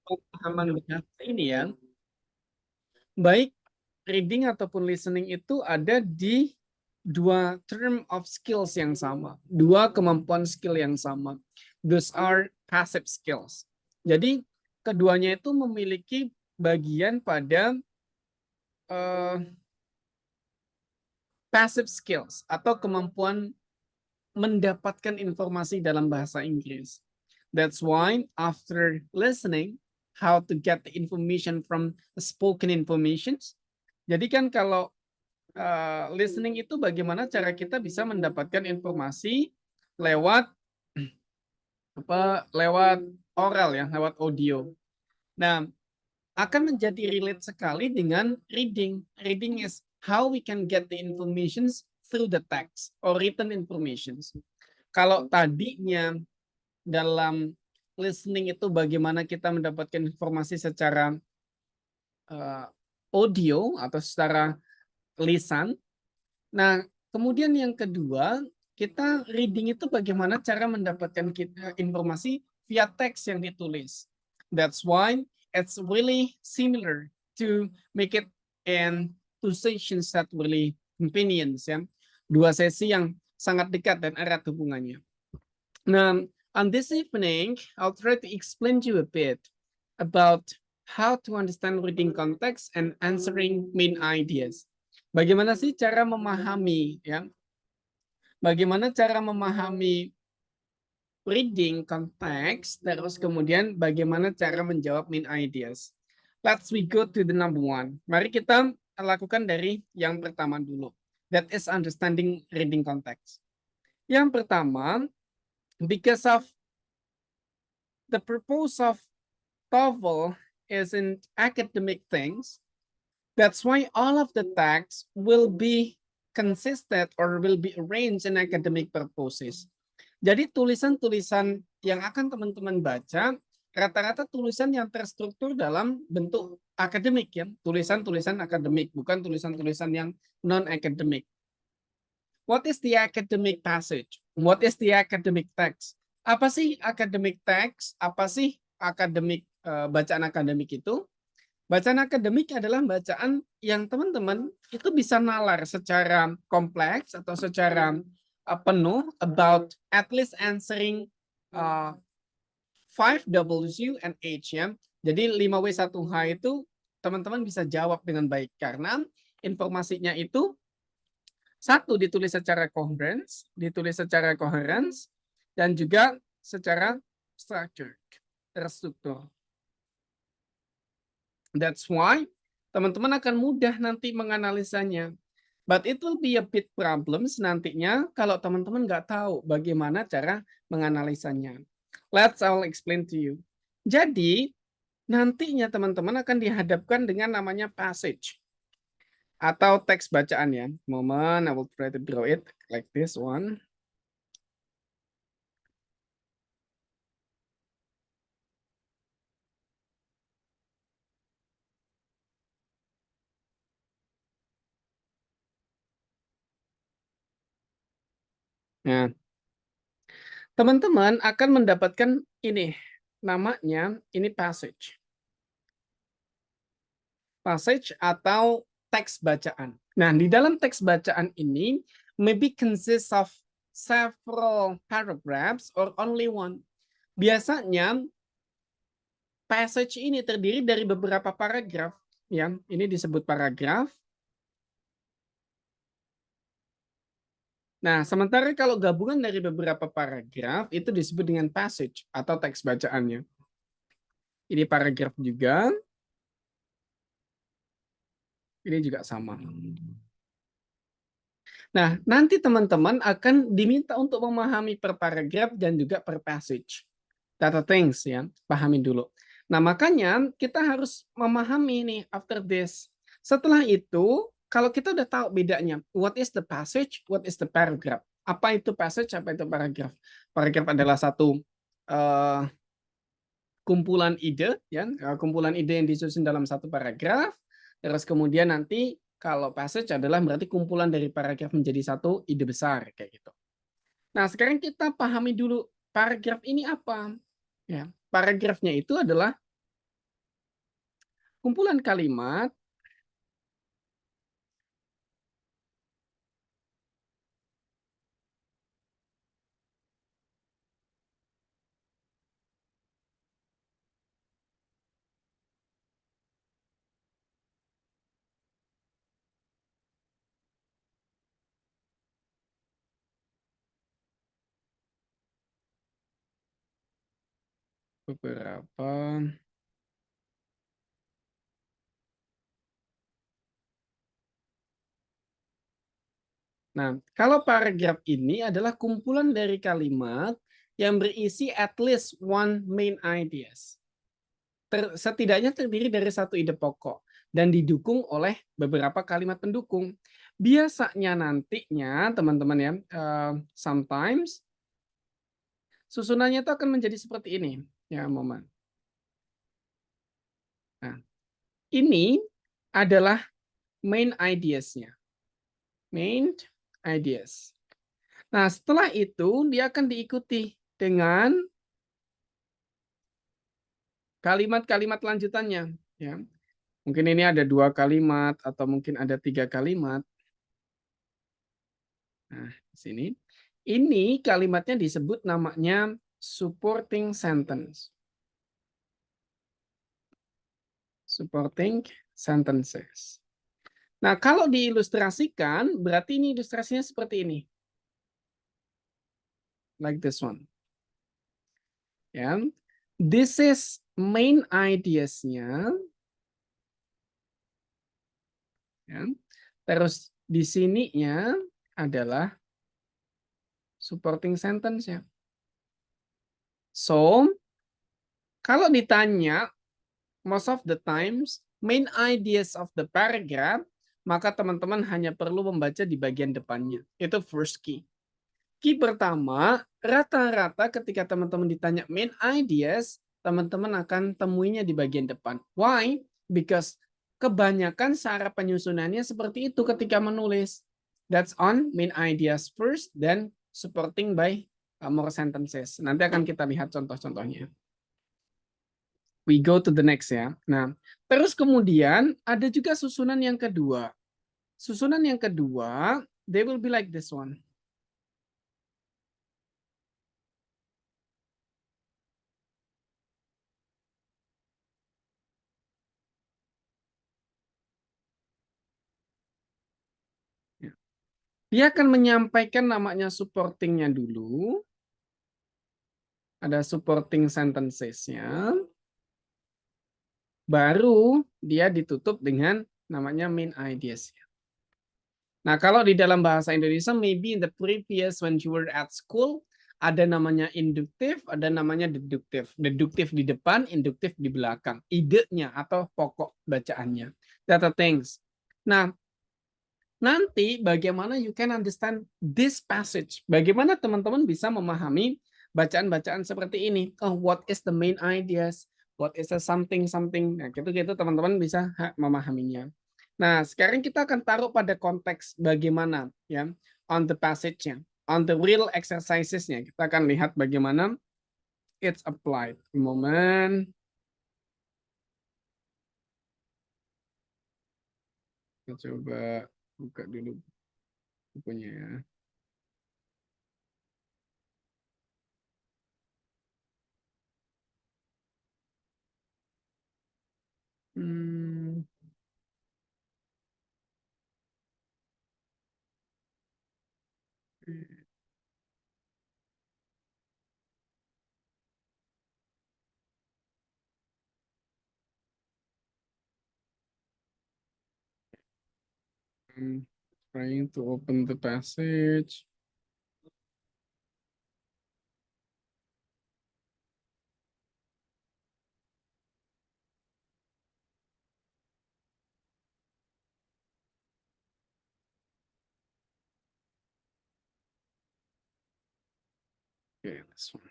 pemahaman bahasa ini ya, baik reading ataupun listening itu ada di dua term of skills yang sama, dua kemampuan skill yang sama. Those are passive skills. Jadi keduanya itu memiliki bagian pada uh, passive skills atau kemampuan mendapatkan informasi dalam bahasa Inggris. That's why after listening, how to get the information from the spoken informations. Jadi kan kalau listening itu bagaimana cara kita bisa mendapatkan informasi lewat lewat oral ya, lewat audio. Nah, akan menjadi relate sekali dengan reading. Reading is how we can get the informations through the text or written informations. Kalau tadinya dalam listening itu bagaimana kita mendapatkan informasi secara audio atau secara lisan. Nah, kemudian yang kedua, kita reading itu bagaimana cara mendapatkan informasi via teks yang ditulis. That's why it's really similar to make it in two sessions that really convenience ya. Dua sesi yang sangat dekat dan erat hubungannya. Nah, on this evening, I'll try to explain to you a bit about how to understand reading context and answering main ideas. Bagaimana sih cara memahami ya? Bagaimana cara memahami reading context terus kemudian bagaimana cara menjawab main ideas. Let's we go to the number one. Mari kita lakukan dari yang pertama dulu. That is understanding reading context. Yang pertama, because of the purpose of TOEFL isn't academic things, that's why all of the text will be consistent or will be arranged in academic purposes. Jadi tulisan-tulisan yang akan teman-teman baca rata-rata tulisan yang terstruktur dalam bentuk akademik ya, tulisan-tulisan akademik, bukan tulisan-tulisan yang non-akademik. What is the academic passage? What is the academic text? Apa sih academic text? Apa sih akademik bacaan akademik itu? Bacaan akademik adalah bacaan yang teman-teman itu bisa nalar secara kompleks atau secara penuh about at least answering 5W and H ya. Jadi 5W1H itu teman-teman bisa jawab dengan baik karena informasinya itu satu ditulis secara coherence, dan juga secara structured, terstruktur. That's why teman-teman akan mudah nanti menganalisanya. But it will be a bit problems nantinya kalau teman-teman nggak tahu bagaimana cara menganalisanya. Let's I'll explain to you. Jadi nantinya teman-teman akan dihadapkan dengan namanya passage atau teks bacaan ya. Moment, I will try to draw it like this one. Nah, teman-teman akan mendapatkan ini, namanya ini passage. Passage atau teks bacaan. Nah, di dalam teks bacaan ini maybe consists of several paragraphs or only one. Biasanya passage ini terdiri dari beberapa paragraf, ya. Ini disebut paragraf. Nah, sementara kalau gabungan dari beberapa paragraf itu disebut dengan passage atau teks bacaannya. Ini paragraf juga. Ini juga sama. Nah, nanti teman-teman akan diminta untuk memahami per paragraf dan juga per passage. Data things ya, pahami dulu. Nah, makanya kita harus memahami nih after this. Setelah itu, kalau kita udah tahu bedanya, what is the passage, what is the paragraph. Apa itu passage, apa itu paragraph. Paragraph adalah satu kumpulan ide, ya, kumpulan ide yang disusun dalam satu paragraf. Terus kemudian nanti kalau passage adalah berarti kumpulan dari paragraf menjadi satu ide besar kayak gitu. Nah, sekarang kita pahami dulu paragraf ini apa. Ya, paragrafnya itu adalah kumpulan kalimat beberapa. Nah, kalau paragraf ini adalah kumpulan dari kalimat yang berisi at least one main ideas. Setidaknya terdiri dari satu ide pokok dan didukung oleh beberapa kalimat pendukung. Biasanya nantinya teman-teman ya, sometimes susunannya itu akan menjadi seperti ini. Ya, momen. Nah, ini adalah main ideas-nya. Main ideas. Nah, setelah itu dia akan diikuti dengan kalimat-kalimat lanjutannya. Ya. Mungkin ini ada 2 kalimat atau mungkin ada 3 kalimat. Nah, di sini. Ini kalimatnya disebut namanya supporting sentence. Supporting sentences. Nah, kalau diilustrasikan, berarti ini ilustrasinya seperti ini. Like this one. Ya. This is main ideas-nya. Ya. Terus di sininya adalah supporting sentence-nya. So, kalau ditanya, most of the times, main ideas of the paragraph, maka teman-teman hanya perlu membaca di bagian depannya. Itu first key. Key pertama, rata-rata ketika teman-teman ditanya main ideas, teman-teman akan temuinya di bagian depan. Why? Because kebanyakan cara penyusunannya seperti itu ketika menulis. That's on main ideas first, then supporting by more sentences. Nanti akan kita lihat contoh-contohnya. We go to the next ya. Nah, terus kemudian ada juga susunan yang kedua. Susunan yang kedua, they will be like this one. Dia akan menyampaikan namanya supportingnya dulu. Ada supporting sentences-nya. Baru dia ditutup dengan namanya main ideas. Nah, kalau di dalam bahasa Indonesia, maybe in the previous when you were at school, ada namanya induktif, ada namanya deduktif. Deduktif di depan, induktif di belakang. Idenya atau pokok bacaannya. That are things. Nah, nanti bagaimana you can understand this passage? Bagaimana teman-teman bisa memahami bacaan-bacaan seperti ini? Oh, what is the main ideas? What is the something-something? Nah, gitu-gitu teman-teman bisa memahaminya. Nah, sekarang kita akan taruh pada konteks bagaimana ya on the passage-nya, on the real exercises-nya. Kita akan lihat bagaimana it's applied. Moment. Kita coba buka dulu bukunya ya. Hmm. Trying to open the passage. Okay, this one.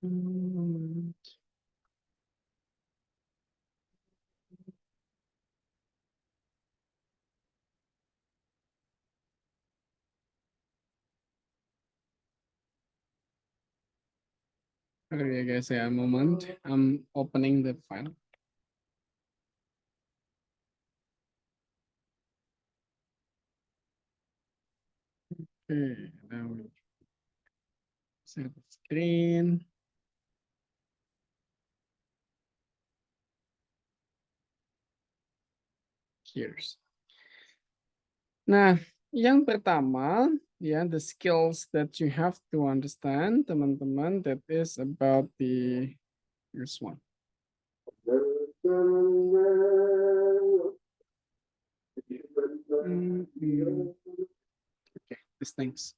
Hmm. Sorry guys, a moment. I'm opening the file. Okay, now set screen. Here's. Nah, yang pertama, ya, the skills that you have to understand, teman-teman, that is about the, here's one. Okay, these things.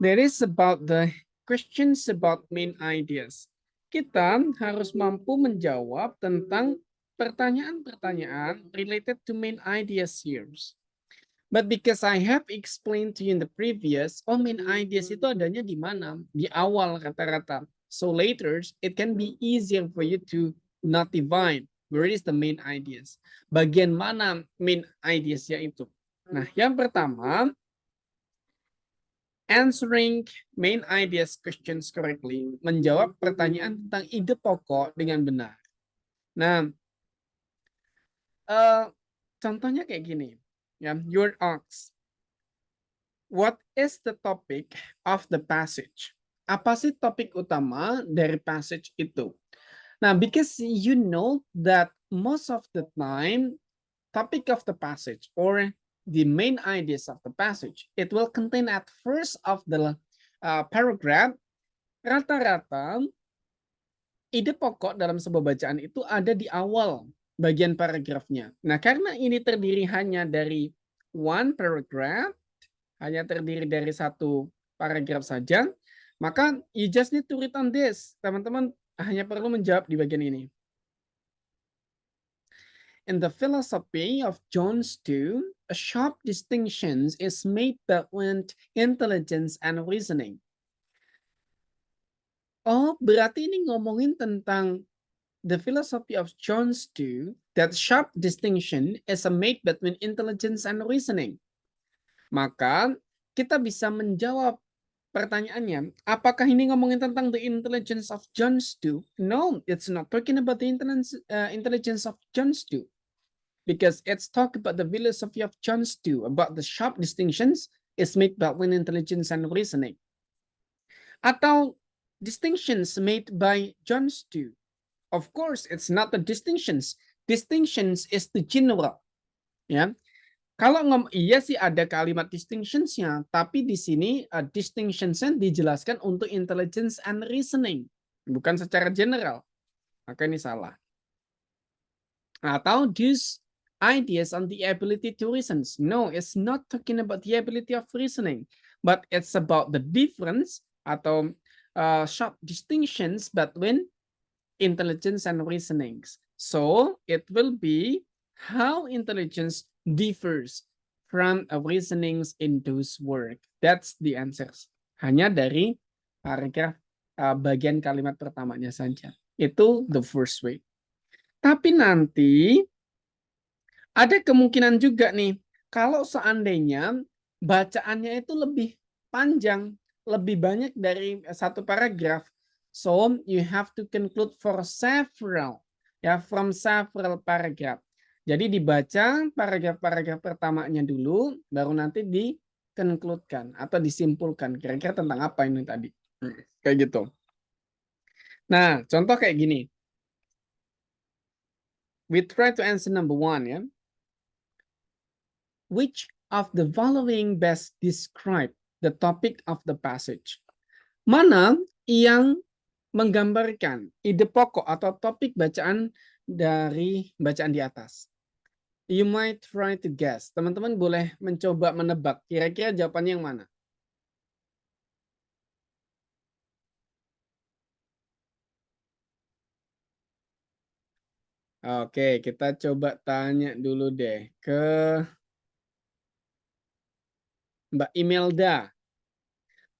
That is about the questions about main ideas. Kita harus mampu menjawab tentang pertanyaan-pertanyaan related to main ideas here. But because I have explained to you in the previous, main ideas itu adanya di mana? Di awal kata-kata. So later, it can be easier for you to not divine where is the main ideas. Bagian mana main ideasnya itu? Nah, yang pertama, answering main ideas questions correctly, menjawab pertanyaan tentang ide pokok dengan benar. Nah, contohnya kayak gini, ya, your asked, what is the topic of the passage? Apa sih topik utama dari passage itu? Nah, because you know that most of the time, topic of the passage or the main ideas of the passage, it will contain at first of the paragraph. Rata-rata ide pokok dalam sebuah bacaan itu ada di awal bagian paragrafnya. Nah, karena ini terdiri hanya dari one paragraph, hanya terdiri dari satu paragraf saja, maka you just need to read on this. Teman-teman hanya perlu menjawab di bagian ini. In the philosophy of John Stew, a sharp distinction is made between intelligence and reasoning. Oh, berarti ini ngomongin tentang the philosophy of John Stew, that sharp distinction is made between intelligence and reasoning. Maka kita bisa menjawab pertanyaannya, apakah ini ngomongin tentang the intelligence of John Stew? No, it's not talking about the intelligence of John Stew. Because it's talk about the philosophy of John Stew, about the sharp distinctions is made between intelligence and reasoning. Atau distinctions made by John Stew. Of course, it's not the distinctions. Distinctions is the general. Ya, kalau iya sih ada kalimat distinctionsnya, tapi di sini distinctionsnya dijelaskan untuk intelligence and reasoning, bukan secara general. Maka ini salah. Atau these ideas on the ability to reason. No, it's not talking about the ability of reasoning, but it's about the difference atau sharp distinctions between intelligence and reasonings. So it will be how intelligence differs from reasonings in those work. That's the answers. Hanya dari paragraf bagian kalimat pertamanya saja. Itu the first way. Tapi nanti ada kemungkinan juga nih, kalau seandainya bacaannya itu lebih panjang, lebih banyak dari satu paragraf. So you have to conclude for several, ya, from several paragraph. Jadi dibaca paragraf-paragraf pertamanya dulu, baru nanti di-concludekan atau disimpulkan kira-kira tentang apa ini tadi. Kayak gitu. Nah, contoh kayak gini. We try to answer number 1, ya. Which of the following best describe the topic of the passage? Mana yang menggambarkan ide pokok atau topik bacaan dari bacaan di atas? You might try to guess. Teman-teman boleh mencoba menebak. Kira-kira jawabannya yang mana? Oke, kita coba tanya dulu deh ke Mbak Imelda.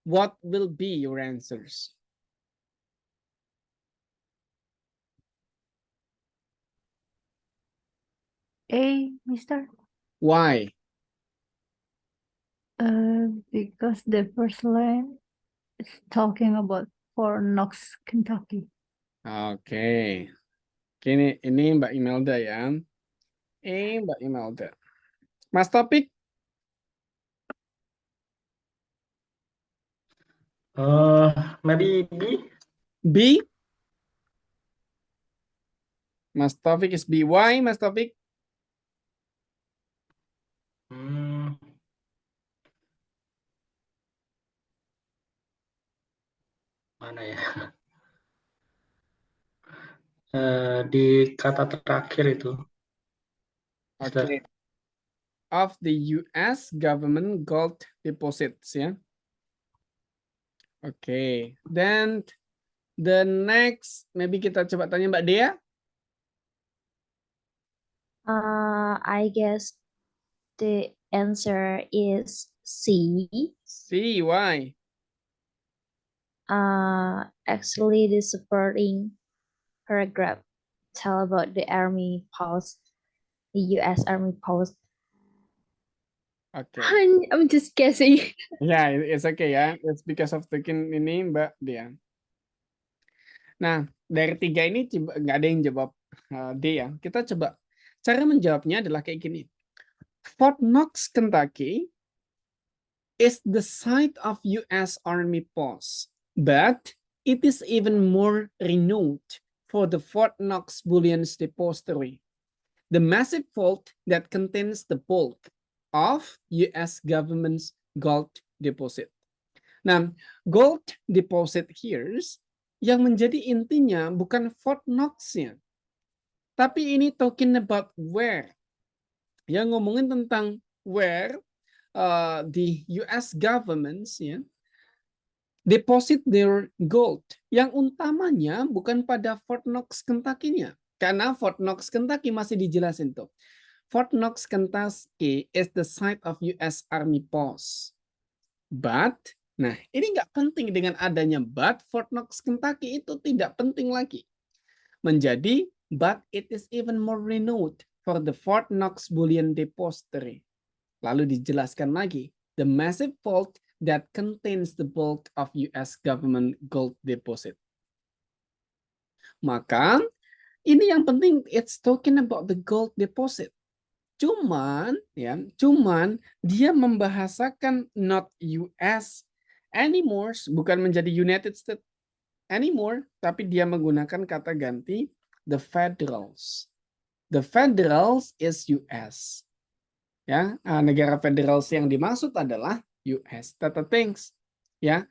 What will be your answers? A, Mister. Why? Because the first line is talking about Fort Knox, Kentucky. Oke. Ini Mbak Imelda ya. Mbak Imelda. Mas Topik, Maybe B. B. Mas Topik is B. Why, Mas Topik? Hmm, mana ya? Di kata terakhir itu. Oke. Of the US government gold deposits ya. Oke. Then the next, maybe kita coba tanya Mbak Dea. I guess the answer is C. C. Why? Actually, the supporting paragraph tell about the army post, the U.S. Army post. Oke. I'm just guessing. Ya, it's okay ya. It's because of token ini Mbak Dea. Nah, dari 3 ini nggak ada yang jawab D ya. Kita coba. Cara menjawabnya adalah kayak gini. Fort Knox, Kentucky is the site of U.S. Army post, but it is even more renowned for the Fort Knox Bullion Depository, the massive vault that contains the bulk of U.S. government's gold deposit. Nah, gold deposit here yang menjadi intinya bukan Fort Knox-nya, tapi ini talking about where. Yang ngomongin tentang where the US governments ya deposit their gold. Yang utamanya bukan pada Fort Knox, Kentucky-nya. Karena Fort Knox, Kentucky masih dijelasin tuh. Fort Knox, Kentucky is the site of US Army post. But, nah ini nggak penting dengan adanya but, Fort Knox, Kentucky itu tidak penting lagi. Menjadi, but it is even more renowned for the Fort Knox Bullion Depository. Lalu dijelaskan lagi, the massive vault that contains the bulk of US government gold deposit. Maka, ini yang penting, it's talking about the gold deposit. Cuman dia membahasakan not US anymore, bukan menjadi United States anymore, tapi dia menggunakan kata ganti the federals. The federals is US. Ya, negara federals yang dimaksud adalah US. Tata things. Ya,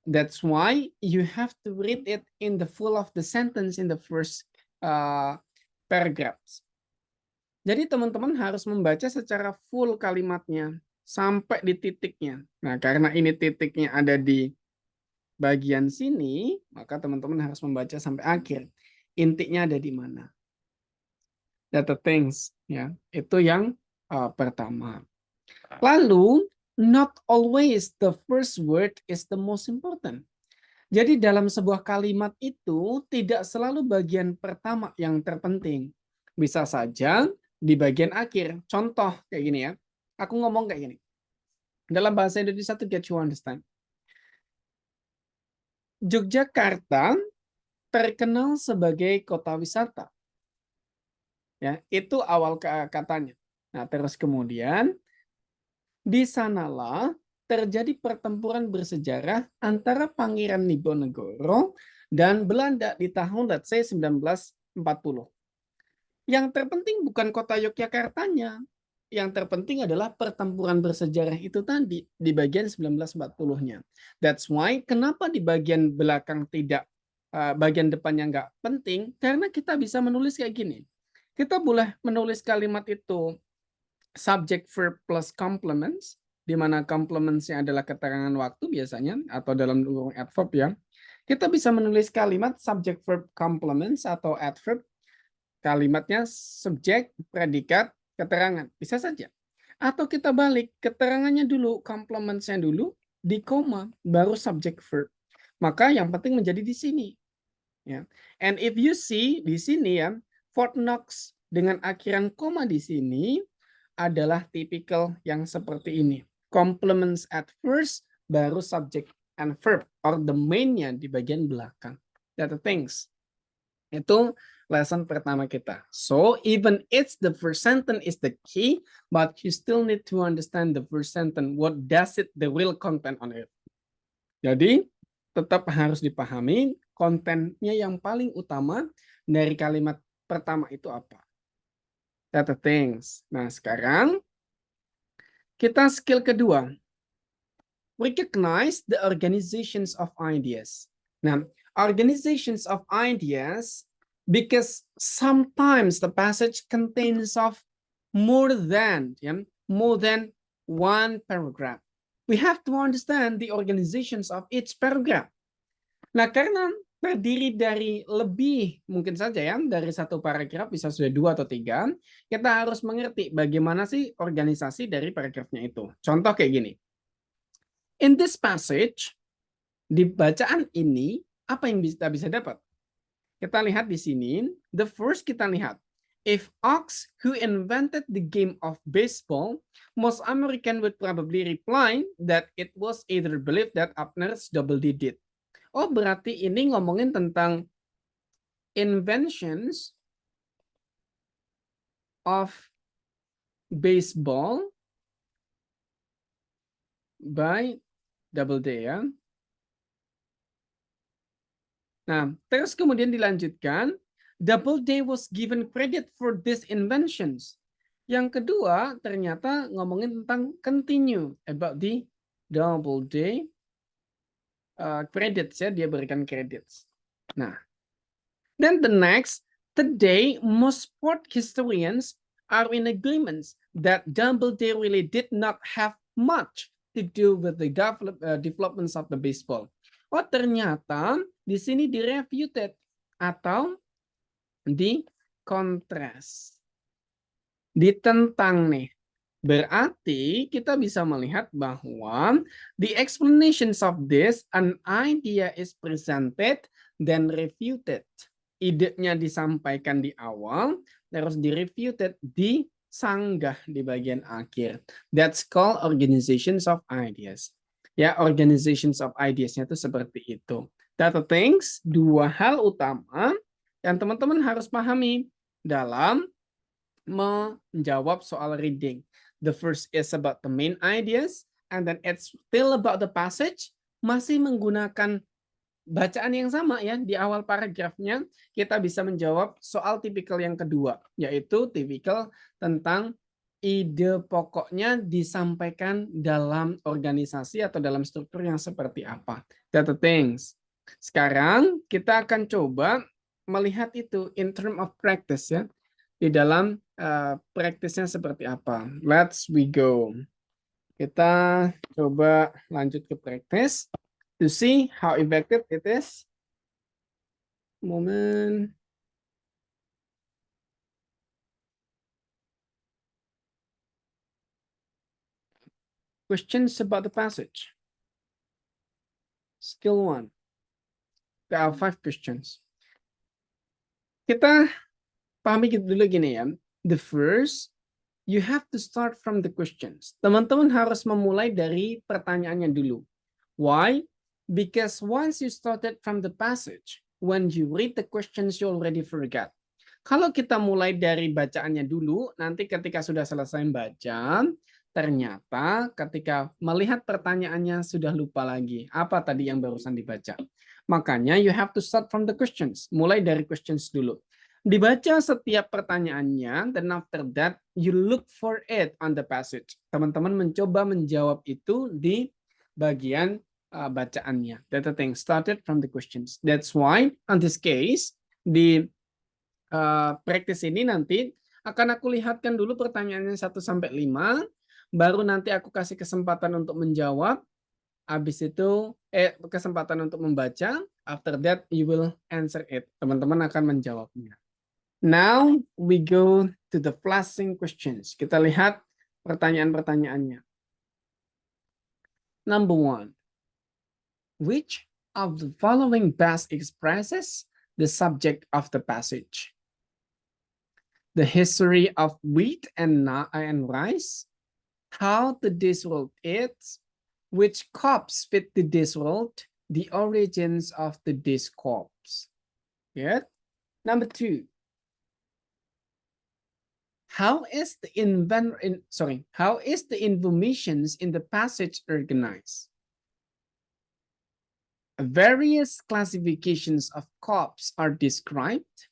that's why you have to read it in the full of the sentence in the first paragraphs. Jadi teman-teman harus membaca secara full kalimatnya sampai di titiknya. Nah, karena ini titiknya ada di bagian sini, maka teman-teman harus membaca sampai akhir. Intinya ada di mana? Data things, ya. Itu yang pertama. Lalu, not always the first word is the most important. Jadi dalam sebuah kalimat itu tidak selalu bagian pertama yang terpenting. Bisa saja di bagian akhir. Contoh kayak gini ya. Aku ngomong kayak gini. Dalam bahasa Indonesia to get you understand. Yogyakarta terkenal sebagai kota wisata. Ya, itu awal katanya. Nah, terus kemudian di sanalah terjadi pertempuran bersejarah antara Pangeran Diponegoro dan Belanda di tahun let's say 1940. Yang terpenting bukan kota Yogyakartanya. Yang terpenting adalah pertempuran bersejarah itu tadi di bagian 1940-nya. That's why kenapa di bagian belakang tidak, bagian depannya nggak penting, karena kita bisa menulis kayak gini. Kita boleh menulis kalimat itu subject verb plus complements, di mana complements-nya adalah keterangan waktu biasanya, atau dalam kurung adverb ya. Kita bisa menulis kalimat subject verb complements atau adverb, kalimatnya subjek, predikat, keterangan. Bisa saja. Atau kita balik, keterangannya dulu, complements-nya dulu, di koma, baru subject verb. Maka yang penting menjadi di sini. Ya. And if you see di sini ya, Fort Knox dengan akhiran koma di sini adalah tipikal yang seperti ini. Complements at first, baru subject and verb or the main-nya di bagian belakang. That the things. Itu lesson pertama kita. So even it's the first sentence is the key, but you still need to understand the first sentence. What does it, the real content on it. Jadi tetap harus dipahami kontennya yang paling utama dari kalimat pertama itu apa. That the things. Nah sekarang kita skill kedua. Recognize the organizations of ideas. Nah, organizations of ideas, because sometimes the passage contains of more than one paragraph. We have to understand the organizations of each paragraph. Nah, karena terdiri dari lebih, mungkin saja ya, dari satu paragraf bisa sudah 2 atau 3, kita harus mengerti bagaimana sih organisasi dari paragrafnya itu. Contoh kayak gini. In this passage, di bacaan ini, apa yang kita bisa dapat? Kita lihat di sini, the first kita lihat, if Ox, who invented the game of baseball, most American would probably reply that it was either believed that Abner's double did it. Oh, berarti ini ngomongin tentang inventions of baseball by Doubleday ya. Nah, terus kemudian dilanjutkan, Doubleday was given credit for these inventions. Yang kedua, ternyata ngomongin tentang continue about the Doubleday credits ya, dia berikan credits. Nah, then the next, today most sport historians are in agreement that Doubleday really did not have much to do with the developments of the baseball. Oh, ternyata di sini di-refuted atau di kontras. Ditentang nih. Berarti kita bisa melihat bahwa the explanations of this, an idea is presented then refuted. Idenya disampaikan di awal, terus di-refuted di sanggah di bagian akhir. That's called organizations of ideas. Ya, organizations of ideas-nya itu seperti itu. Data things, 2 hal utama yang teman-teman harus pahami dalam menjawab soal reading. The first is about the main ideas, and then it's still about the passage, masih menggunakan bacaan yang sama ya, di awal paragrafnya kita bisa menjawab soal tipikal yang kedua, yaitu tipikal tentang ide pokoknya disampaikan dalam organisasi atau dalam struktur yang seperti apa. Data things. Sekarang kita akan coba melihat itu in term of practice ya, di dalam praktisnya seperti apa. Let's we go. Kita coba lanjut ke practice to see how effective it is. Moment. Questions about the passage. Skill 1. There are 5 questions. Kita pahami dulu gini ya. The first, you have to start from the questions. Teman-teman harus memulai dari pertanyaannya dulu. Why? Because once you started from the passage, when you read the questions, you already forgot. Kalau kita mulai dari bacaannya dulu, nanti ketika sudah selesai baca, ternyata ketika melihat pertanyaannya sudah lupa lagi. Apa tadi yang barusan dibaca? Makanya you have to start from the questions. Mulai dari questions dulu. Dibaca setiap pertanyaannya, then after that, you look for it on the passage. Teman-teman mencoba menjawab itu di bagian bacaannya. That thing started from the questions. That's why, on this case, di practice ini nanti akan aku lihatkan dulu pertanyaannya 1 sampai 5, baru nanti aku kasih kesempatan untuk menjawab. Habis itu kesempatan untuk membaca. After that you will answer it. Teman-teman akan menjawabnya. Now we go to the flashing questions. Kita lihat pertanyaan-pertanyaannya. Number 1. Which of the following best expresses the subject of the passage? The history of wheat and rice, how today's world eats, Which crops fit to this world? The origins of these crops. Yeah. Number 2. How is the informations in the passage organized? Various classifications of crops are described.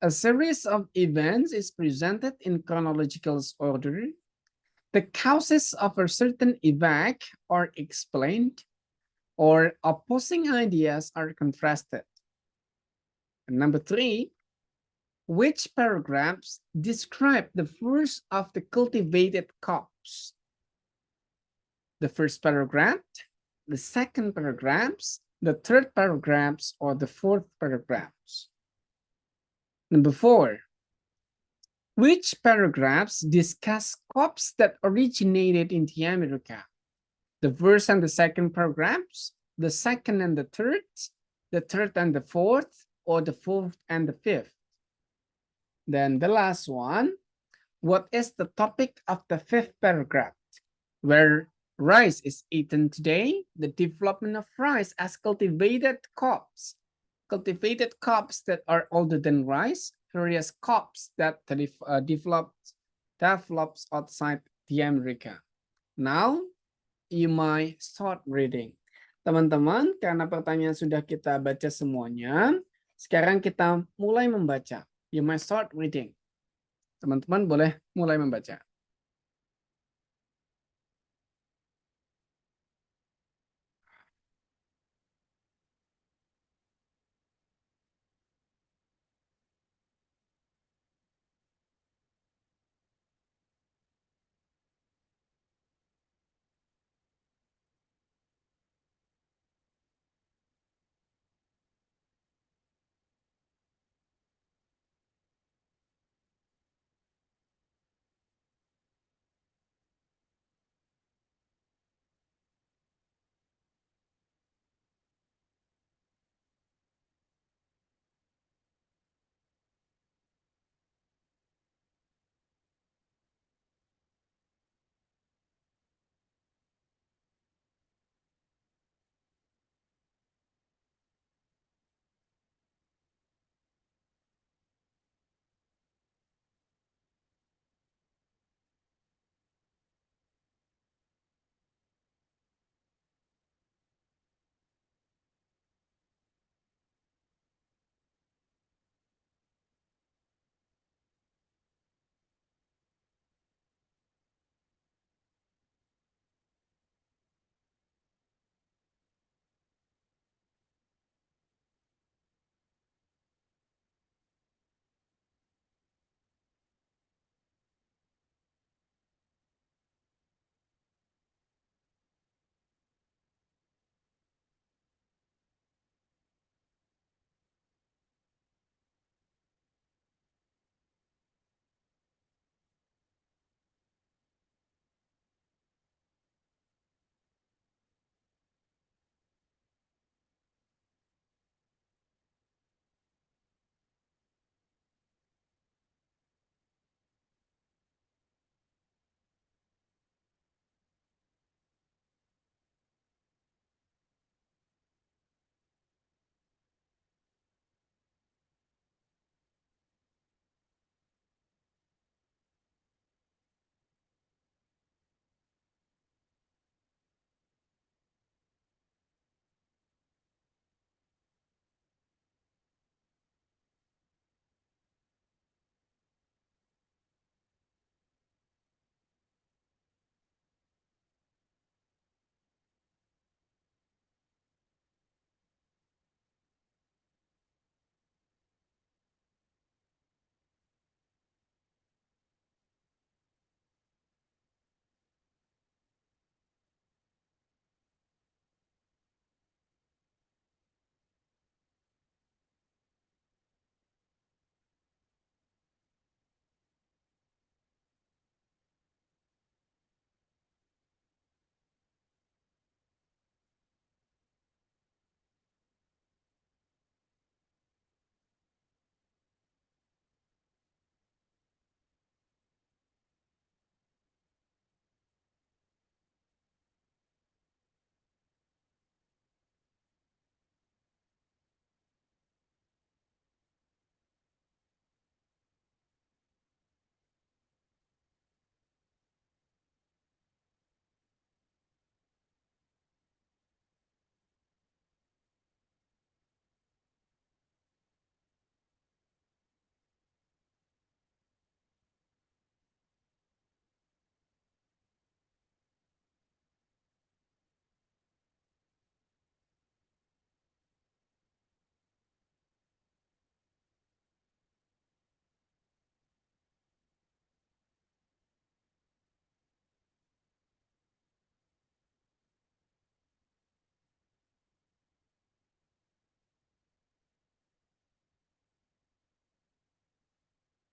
A series of events is presented in chronological order. The causes of a certain event are explained, or opposing ideas are contrasted. And number 3, which paragraphs describe the first of the cultivated crops? The first paragraph, the second paragraphs, the third paragraphs, or the fourth paragraphs? Number 4, which paragraphs discuss crops that originated in the America? The first and the second paragraphs, the second and the third and the fourth, or the fourth and the fifth? Then the last one, what is the topic of the fifth paragraph? Where rice is eaten today, the development of rice as cultivated crops that are older than rice, various crops that develops outside the America. Now, you might start reading. Teman-teman, karena pertanyaan sudah kita baca semuanya, sekarang kita mulai membaca. You might start reading. Teman-teman boleh mulai membaca.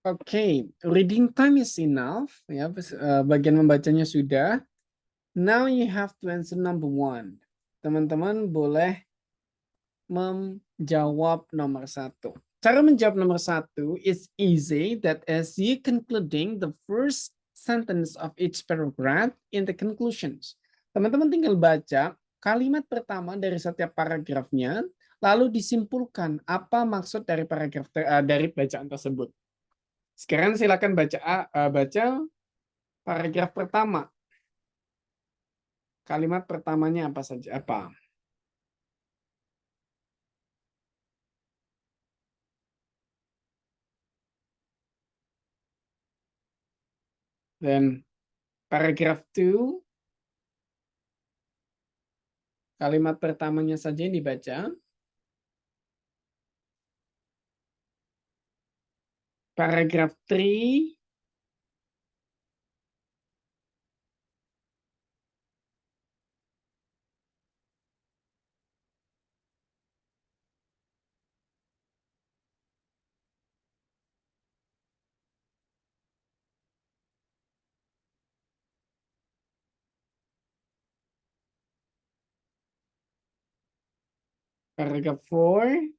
Okay, reading time is enough. Ya, bagian membacanya sudah. Now you have to answer number 1. Teman-teman boleh menjawab nomor 1. Cara menjawab nomor 1 is easy. That is, you concluding the first sentence of each paragraph in the conclusions. Teman-teman tinggal baca kalimat pertama dari setiap paragrafnya, lalu disimpulkan apa maksud dari paragraf dari bacaan tersebut. Sekarang silakan baca paragraf pertama. Kalimat pertamanya apa saja? Apa? Dan paragraf 2, kalimat pertamanya saja yang dibaca. Paragraf 3, paragraf 4,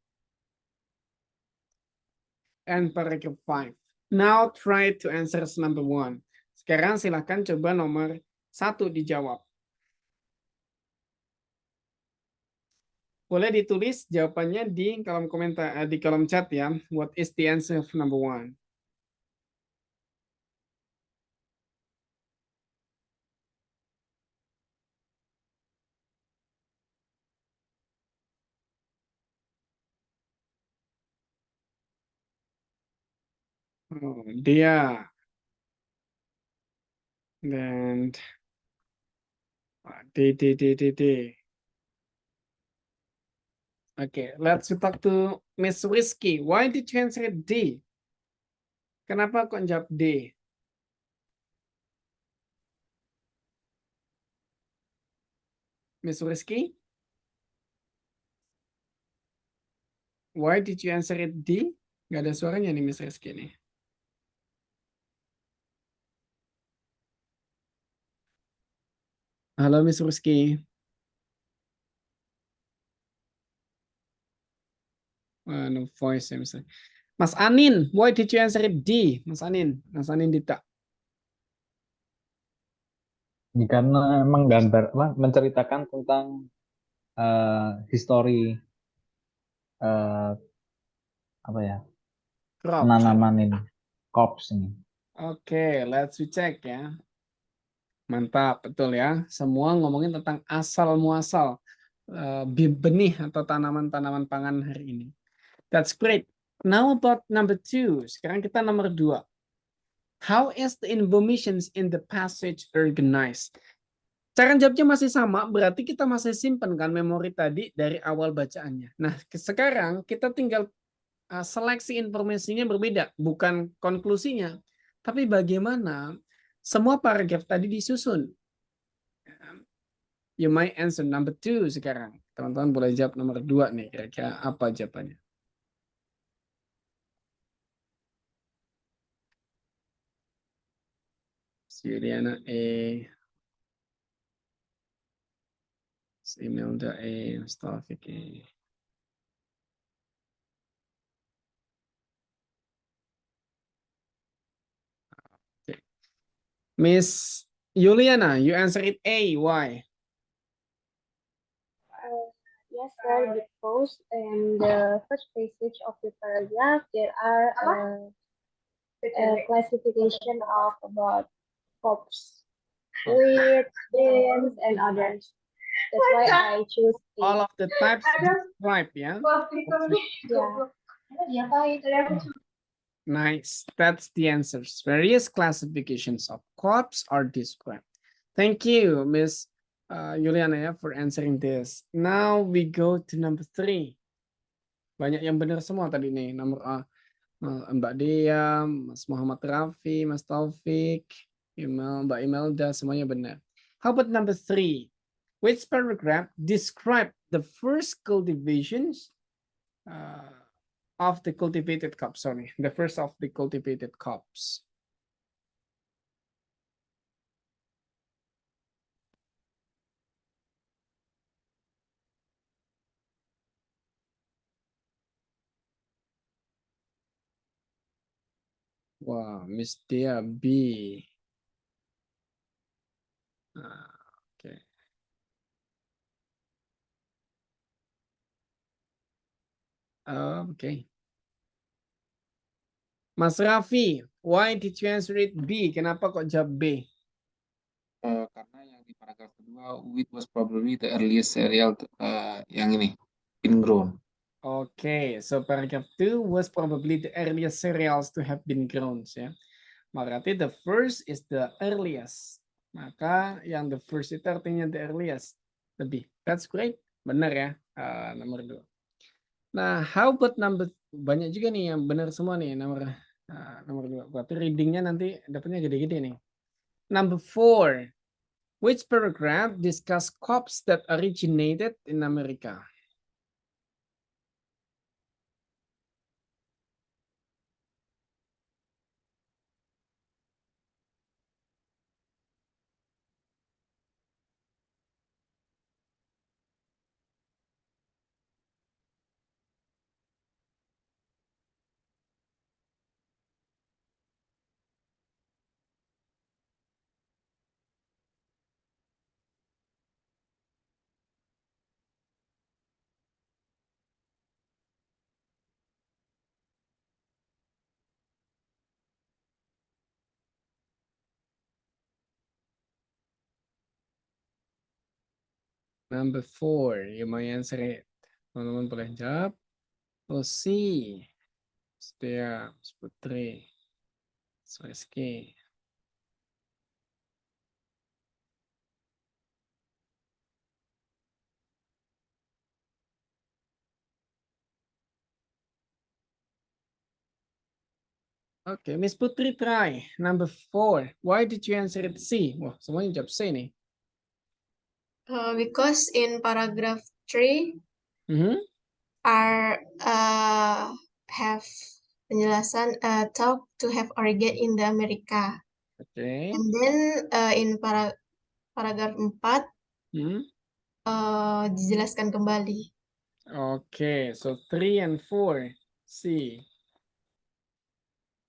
and paragraph 5. Now try to answer number 1. Sekarang silakan coba nomor 1 dijawab. Boleh ditulis jawabannya di kolom komentar, di kolom chat ya. What is the answer of number 1? Oh, dia. Dan D. Okay, let's talk to Miss Rizky. Why did you answer D? Kenapa kok jawab D? Miss Rizky? Why did you answer it D? Gak ada suaranya nih Miss Rizky nih. Halo Miss Rizky. No voice ya misalnya. Mas Anin, why did you answer it D? Mas Anin Dita. Karena emang menceritakan tentang histori apa ya, Crop. penanaman ini, crops ini. Oke, let's check ya. Mantap, betul ya. Semua ngomongin tentang asal muasal benih atau tanaman-tanaman pangan hari ini. That's great. Now about number 2. Sekarang kita nomor 2. How is the information in the passage organized? Cara jawabnya masih sama, berarti kita masih simpan kan memori tadi dari awal bacaannya. Nah, sekarang kita tinggal seleksi informasinya berbeda, bukan konklusinya, tapi bagaimana semua paragraf tadi disusun. You might answer number 2 sekarang. Teman-teman boleh jawab nomor 2 nih, kira-kira apa jawabannya? Juliana E. Imelda E. Taufik E. Okay. Miss Juliana, you answer it A. Why? Yes, sir, because in the first passage of the paragraph, there are a classification of about crops, wheat, beans, and others. That's why I choose All it. of the types described, yeah? Yeah. Nice. That's the answers. Various classifications of crops are described. Thank you, Miss Juliana, for answering this. Now we go to number 3. Banyak yang benar semua tadi nih. Nomor A, Mbak Dea, Mas Muhammad Rafi, Mas Taufik, Mbak Imelda, semuanya benar. How about number 3? Which paragraph describe the first cultivations of the cultivated crops. Sorry, the first of the cultivated crops. Wow, Miss Dia B. Okay. Okay. Mas Raffi, why did you answer it B? Kenapa kok jawab B? Karena yang di paragraf kedua, wheat was probably the earliest cereal yang ini, ingrown. Okay, so paragraph 2 was probably the earliest cereals to have been grown. Ya. Berarti the first is the earliest. Maka yang the first itu artinya the earliest. Lebih. That's great. Benar ya. Nomor 2. Nah, how about number, banyak juga nih yang benar semua nih nomor 2. Berarti readingnya nanti dapatnya gede-gede nih. Number 4. Which paragraph discuss crops that originated in America? Number 4, you may answer it. Teman-teman boleh jawab. C. Setia, Putri, Rizky. Okay, Miss Putri try. Number 4. Why did you answer it C? Wah, semuanya jawab C nih. Because in paragraph 3 are have penjelasan talk to have origin in the America. Okay. And then in paragraph 4 dijelaskan kembali. Okay, so 3 and 4 C.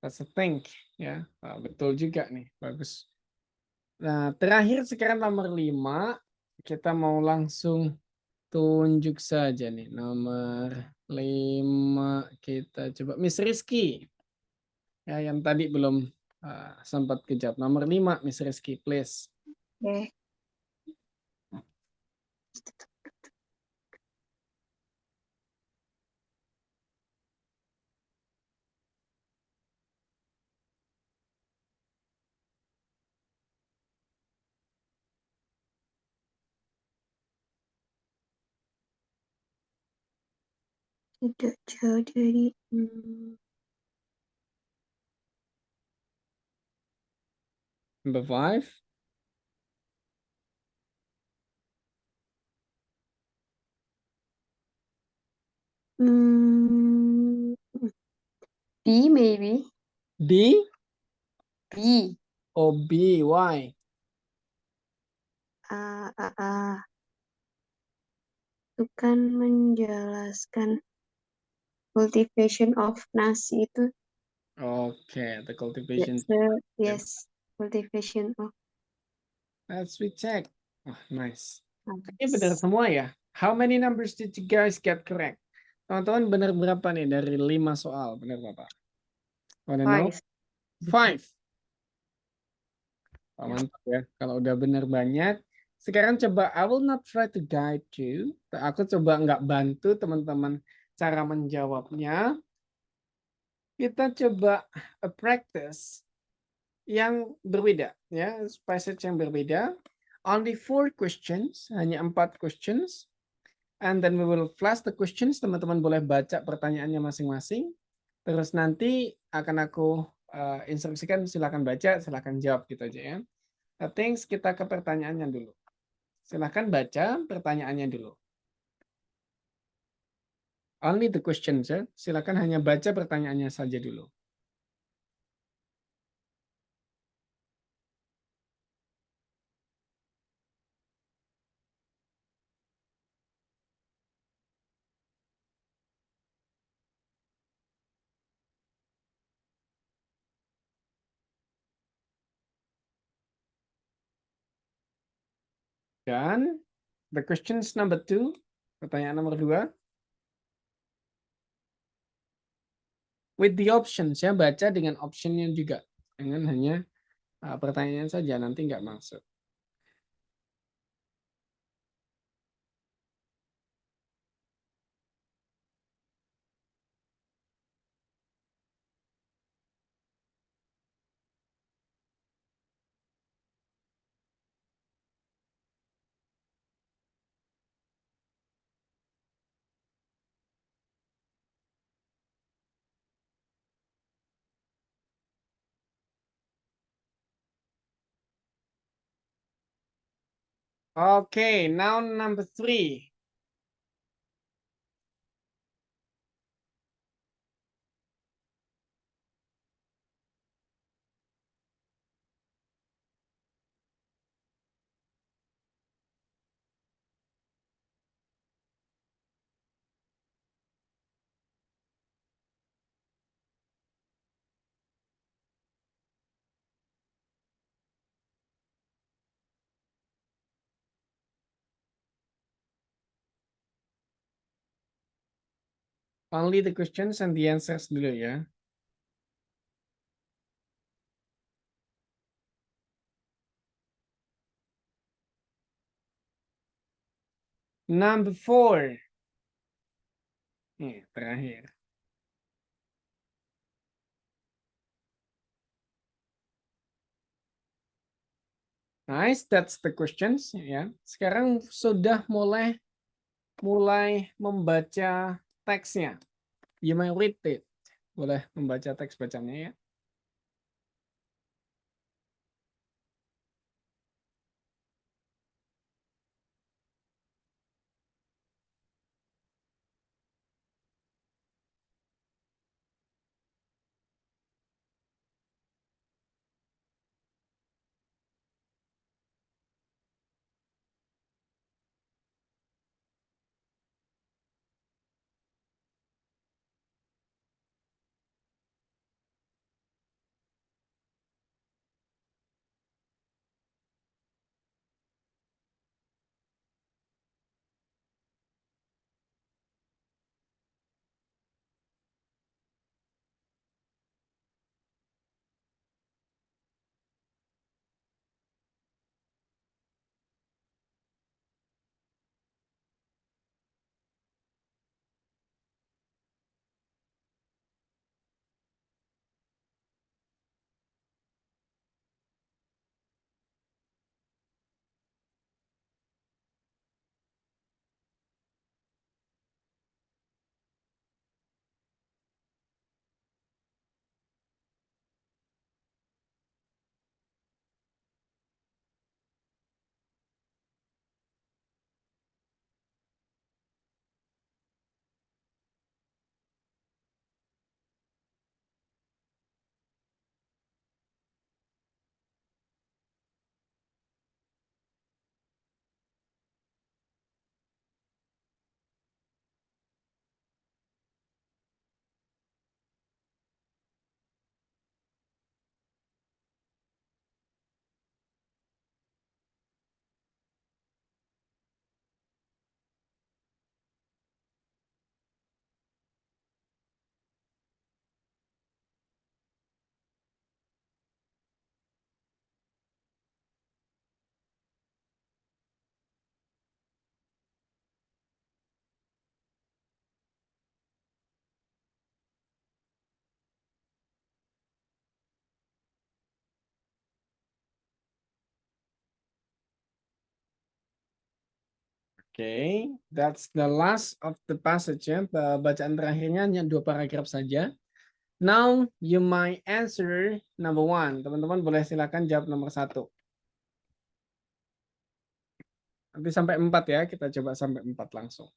That's a think ya. Betul juga nih, bagus. Nah, terakhir sekarang nomor 5. Kita mau langsung tunjuk saja nih. Nomor 5 kita coba Miss Rizky. Ya, yang tadi belum sempat kejawab. Nomor 5 Miss Rizky, please. Okay. Tidak jauh dari Number 5. B maybe. D. B. Oh, B. Why? Itu kan menjelaskan cultivation of nasi itu. Okay, the cultivation. Yes, cultivation of. Let's recheck. Oh, nice. Ini benar semua ya. How many numbers did you guys get correct? Teman-teman benar berapa nih dari 5 soal? Benar berapa? Wanna know? 5. Oh, mantap ya. Kalau udah benar banyak. Sekarang coba I will not try to guide you. Aku coba nggak bantu teman-teman cara menjawabnya. Kita coba practice yang berbeda ya, passage yang berbeda. Only 4 questions, hanya 4 questions. And then we will flash the questions. Teman-teman boleh baca pertanyaannya masing-masing. Terus nanti akan aku instruksikan, silakan baca, silakan jawab gitu aja ya. Thanks, kita ke pertanyaannya dulu. Silakan baca pertanyaannya dulu. Only the questions ya. Silakan hanya baca pertanyaannya saja dulu. Dan the questions number 2, pertanyaan nomor 2. With the options ya, baca dengan optionnya juga. Jangan hanya pertanyaan saja, nanti nggak masuk. Okay, now number 3. Only the questions and the answers dulu ya. Number 4. Nih, terakhir. Nice, that's the questions ya. Sekarang sudah mulai membaca teksnya. You may read it. Boleh membaca teks bacanya ya. Okay, that's the last of the passage ya. Bacaan terakhirnya hanya 2 paragraf saja. Now you might answer number 1. Teman-teman boleh silakan jawab nomor 1. Nanti sampai 4 ya, kita coba sampai 4 langsung.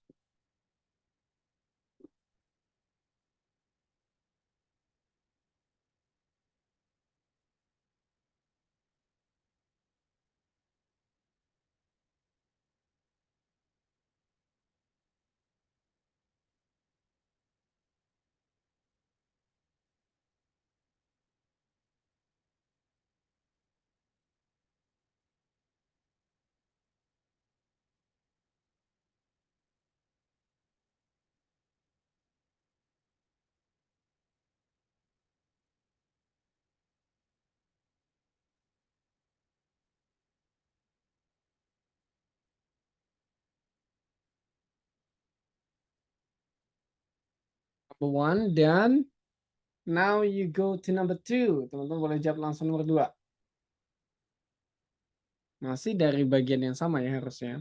Number 1 dan now you go to number 2. Teman-teman boleh jawab langsung nomor 2. Masih dari bagian yang sama ya harusnya.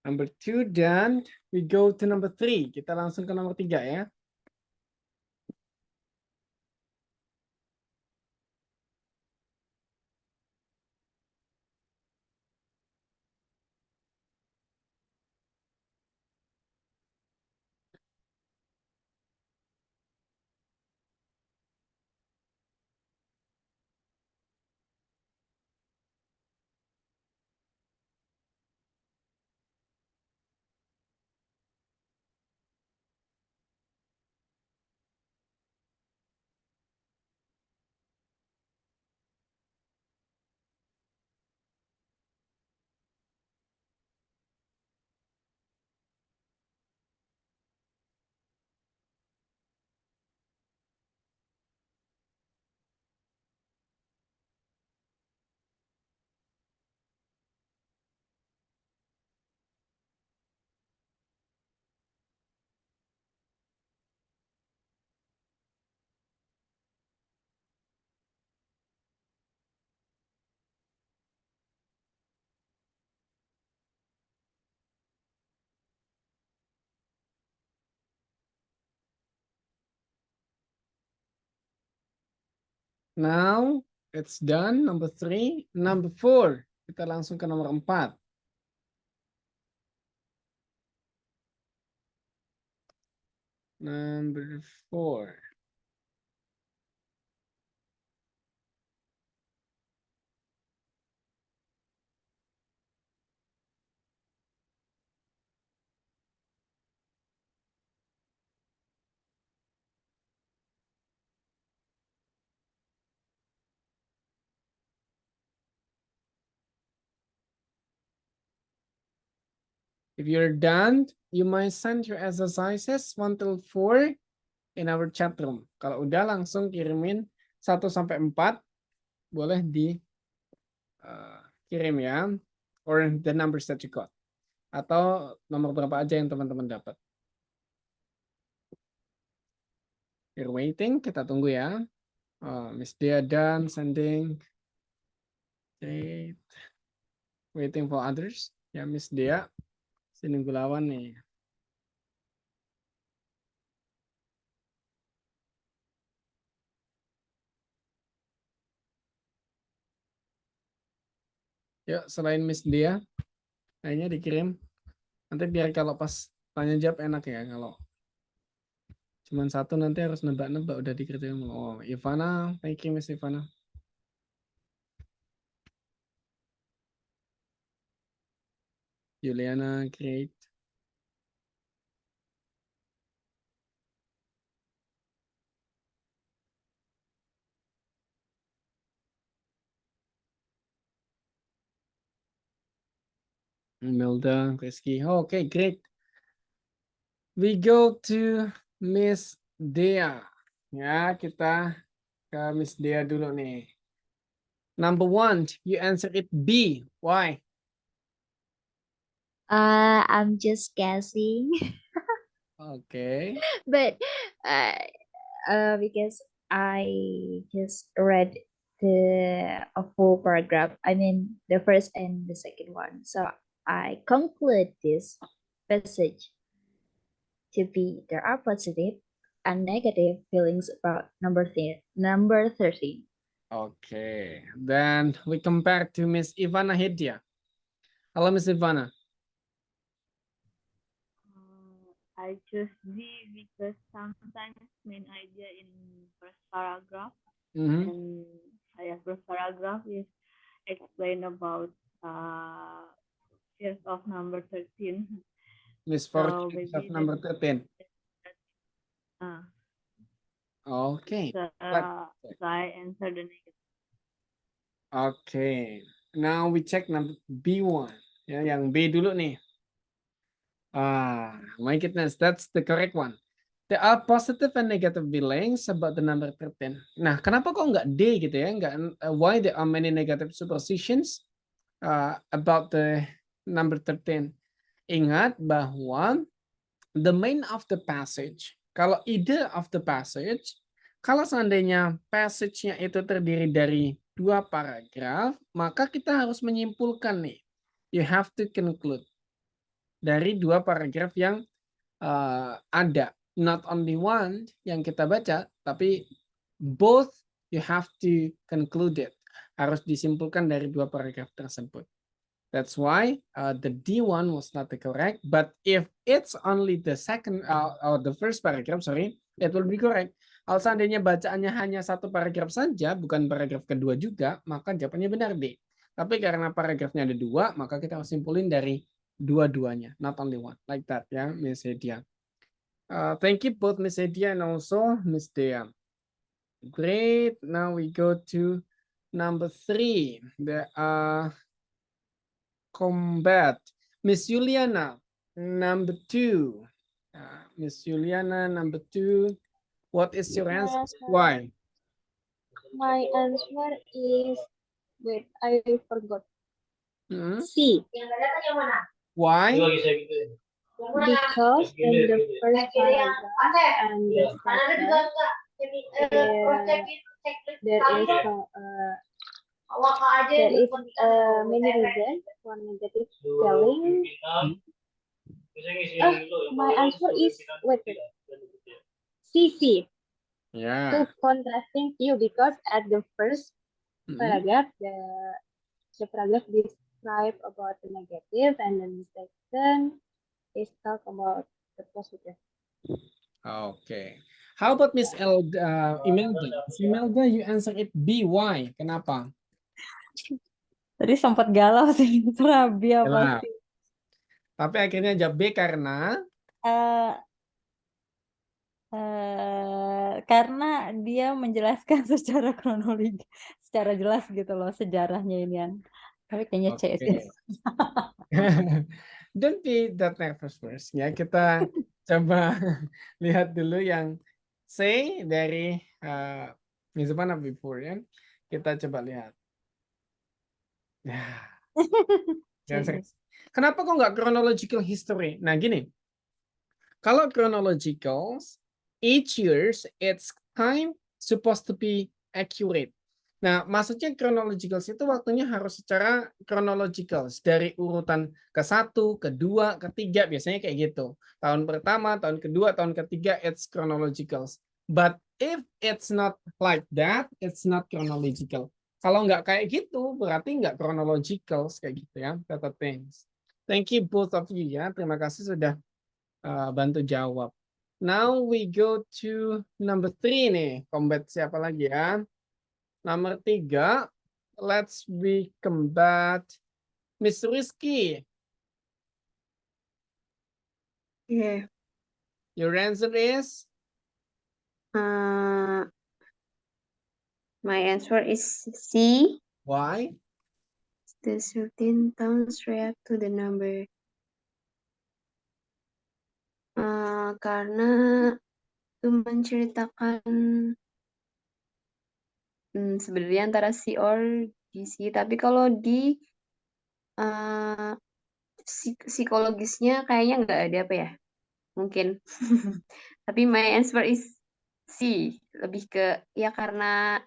Number 2 dan we go to number 3. Kita langsung ke nomor 3 ya. Now it's done. Number 3, number 4. Kita langsung ke nomor 4. Number 4. If you're done, you might send your exercises 1 till 4 in our chat room. Kalau udah langsung kirimin 1 sampai 4 boleh di kirim ya, or the numbers that you got, atau nomor berapa aja yang teman-teman dapat. We're waiting, kita tunggu ya. Miss Dia done sending. Waiting for others. Ya Miss Dia, nunggu lawan nih. Yuk, selain Miss Dia, lainnya dikirim. Nanti biar kalau pas tanya jawab enak ya. Kalau cuman 1 nanti harus nebak-nebak udah dikirim. Oh, Ivana, thank you Miss Ivana. Juliana, great. Melda, Rizky. Okay, great. We go to Miss Dea. Ya, kita ke Miss Dea dulu nih. Number 1, you answer it B. Why? I'm just guessing, Okay. but because I just read a full paragraph. I mean, the first and the second one. So I conclude this passage to be there are positive and negative feelings about number 13. Okay, then we compare to Miss Ivana Hedia. Halo Miss Ivana. I choose D because sometimes main idea in first paragraph Mhm. and first paragraph is explain about fears of number 13. Miss So Fortune of maybe number 13. Okay. so I answer the negative. Okay. Now we check number B1. Ya, yang B dulu nih. My goodness, that's the correct one. There are positive and negative feelings about the number 13. Nah, kenapa kok nggak D gitu ya? Nggak, why there are many negative superstitions about the number 13? Ingat bahwa the main of the passage, kalau ide of the passage, kalau seandainya passage-nya itu terdiri dari 2 paragraf, maka kita harus menyimpulkan nih. You have to conclude dari 2 paragraf yang ada. Not only one yang kita baca, tapi both you have to conclude it. Harus disimpulkan dari 2 paragraf tersebut. That's why the D1 was not the correct. But if it's only the second or the first paragraph, sorry, it will be correct. Kalau seandainya bacaannya hanya 1 paragraf saja, bukan paragraf kedua juga, maka jawabannya benar D. Tapi karena paragrafnya ada 2, maka kita harus simpulin dari dua-duanya, not only one, like that ya, Miss Hedia. Thank you both Miss Hedia and also Miss Dea. Great. Now we go to number 3. There are combat. Miss Juliana, number 2. Miss Juliana, number 2. What is your answer? Why? My answer is, wait, I forgot. Hmm? C. Why? Because in the first paragraph and the second, there is many reasons for negative spelling. My answer is CC. Yeah. To contrasting you, because at the first paragraph, the paragraph describe about the negative, and then the second is talk about the positive. Okay. How about Miss Imelda? Miss Imelda, you answer it B. Why? Kenapa? Tadi sempat galau sih, terabi apa Gelap. sih? Tapi akhirnya jawab B karena Karena dia menjelaskan secara kronologi, secara jelas gitu loh sejarahnya ini kan. Tapi kayaknya C sih. Don't be that nervous first ya. Kita coba lihat dulu yang C dari Miss Ivana before ya. Kita coba lihat. Kenapa kok nggak chronological history? Nah gini, kalau chronological, each years its time supposed to be accurate. Nah, maksudnya chronological itu waktunya harus secara chronological dari urutan ke-1, ke-2, ke-3 biasanya kayak gitu. Tahun pertama, tahun kedua, tahun ketiga it's chronological. But if it's not like that, it's not chronological. Kalau nggak kayak gitu, berarti nggak chronological kayak gitu ya, kata things. Thank you both of you ya. Terima kasih sudah bantu jawab. Now we go to number 3 nih. Combat siapa lagi ya? Nomor 3. Let's we combat Miss Rizky. Yeah. Your answer is? My answer is C. Why? The certain towns react to the number. Karena itu menceritakan sebenarnya antara C or DC, tapi kalau di psikologisnya kayaknya nggak ada apa ya, mungkin. Tapi my answer is C, lebih ke ya karena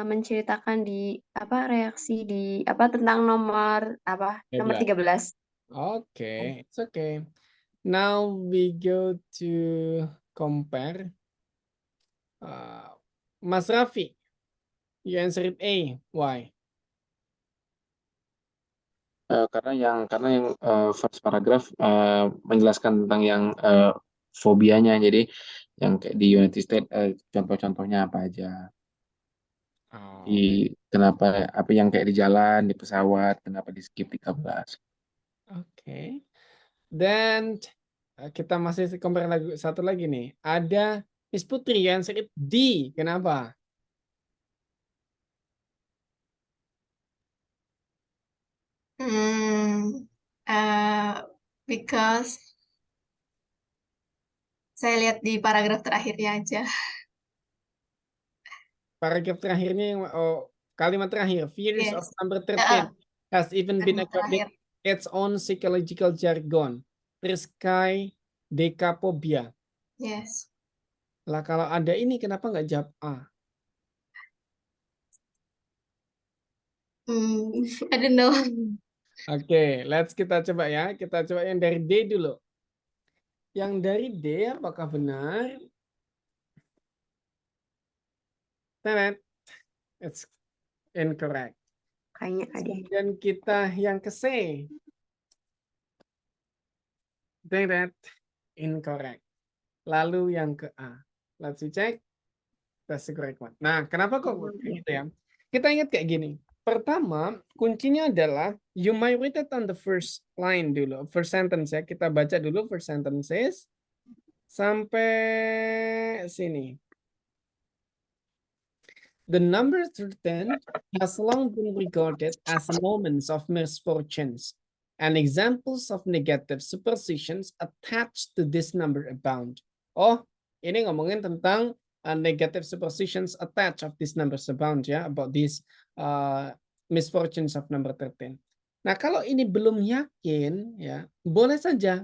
menceritakan di apa reaksi di apa tentang nomor 13. Okay, it's okay. Now we go to compare. Mas Raffi, you answered A. Why? Karena yang first paragraph menjelaskan tentang yang fobianya. Jadi yang kayak di United States contoh-contohnya apa aja. Kenapa apa yang kayak di jalan, di pesawat, kenapa di skip 13. Okay. Dan kita masih compare satu lagi nih. Ada Miss Putri yang answered D. Kenapa? Because saya lihat di paragraf terakhirnya aja. Paragraf terakhirnya yang kalimat terakhir, fears of Yes. number 13 has even been Kalimat accorded terakhir. its own psychological jargon, triskaidekaphobia. Yes. Lah kalau ada ini kenapa nggak jawab A? I don't know. Oke, let's kita coba ya. Kita coba yang dari D dulu. Yang dari D apakah benar? Tenet. It's incorrect. Kayaknya ada. Kemudian kita yang ke C. Tenet. Incorrect. Lalu yang ke A. Let's check. That's the correct one. Nah, kenapa kok gitu ya? Kita ingat kayak gini. Pertama, kuncinya adalah you might read it on the first line dulu. First sentence ya. Kita baca dulu first sentences. Sampai sini. The number 13 has long been regarded as moments of misfortunes, and examples of negative superstitions attached to this number abound. Oh, ini ngomongin tentang negative superstitions attached of this numbers abound ya, about these misfortunes of number 13. Nah, kalau ini belum yakin ya, boleh saja.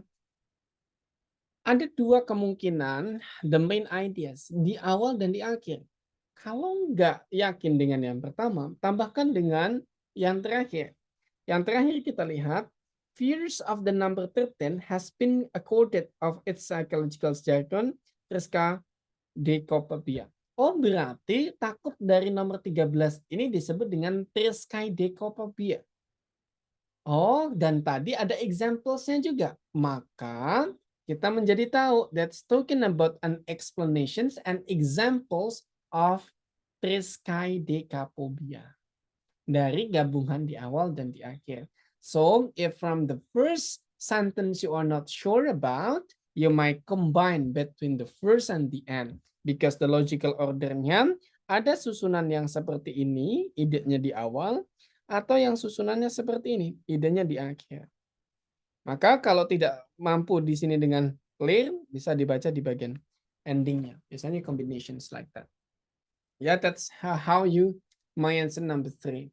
Ada dua kemungkinan the main ideas di awal dan di akhir. Kalau nggak yakin dengan yang pertama, tambahkan dengan yang terakhir. Yang terakhir kita lihat, fears of the number 13 has been accorded of its psychological jargon, triskaidekaphobia. Oh, berarti takut dari nomor 13 ini disebut dengan triskaidekaphobia. Oh, dan tadi ada examplesnya juga. Maka kita menjadi tahu that's talking about an explanations and examples of triskaidekaphobia. Dari gabungan di awal dan di akhir. So, if from the first sentence you are not sure about, you might combine between the first and the end. Because the logical ordernya ada susunan yang seperti ini, idenya di awal, atau yang susunannya seperti ini, idenya di akhir. Maka kalau tidak mampu di sini dengan clear, bisa dibaca di bagian endingnya. Biasanya combinations like that. Yeah, that's how you might answer number 3.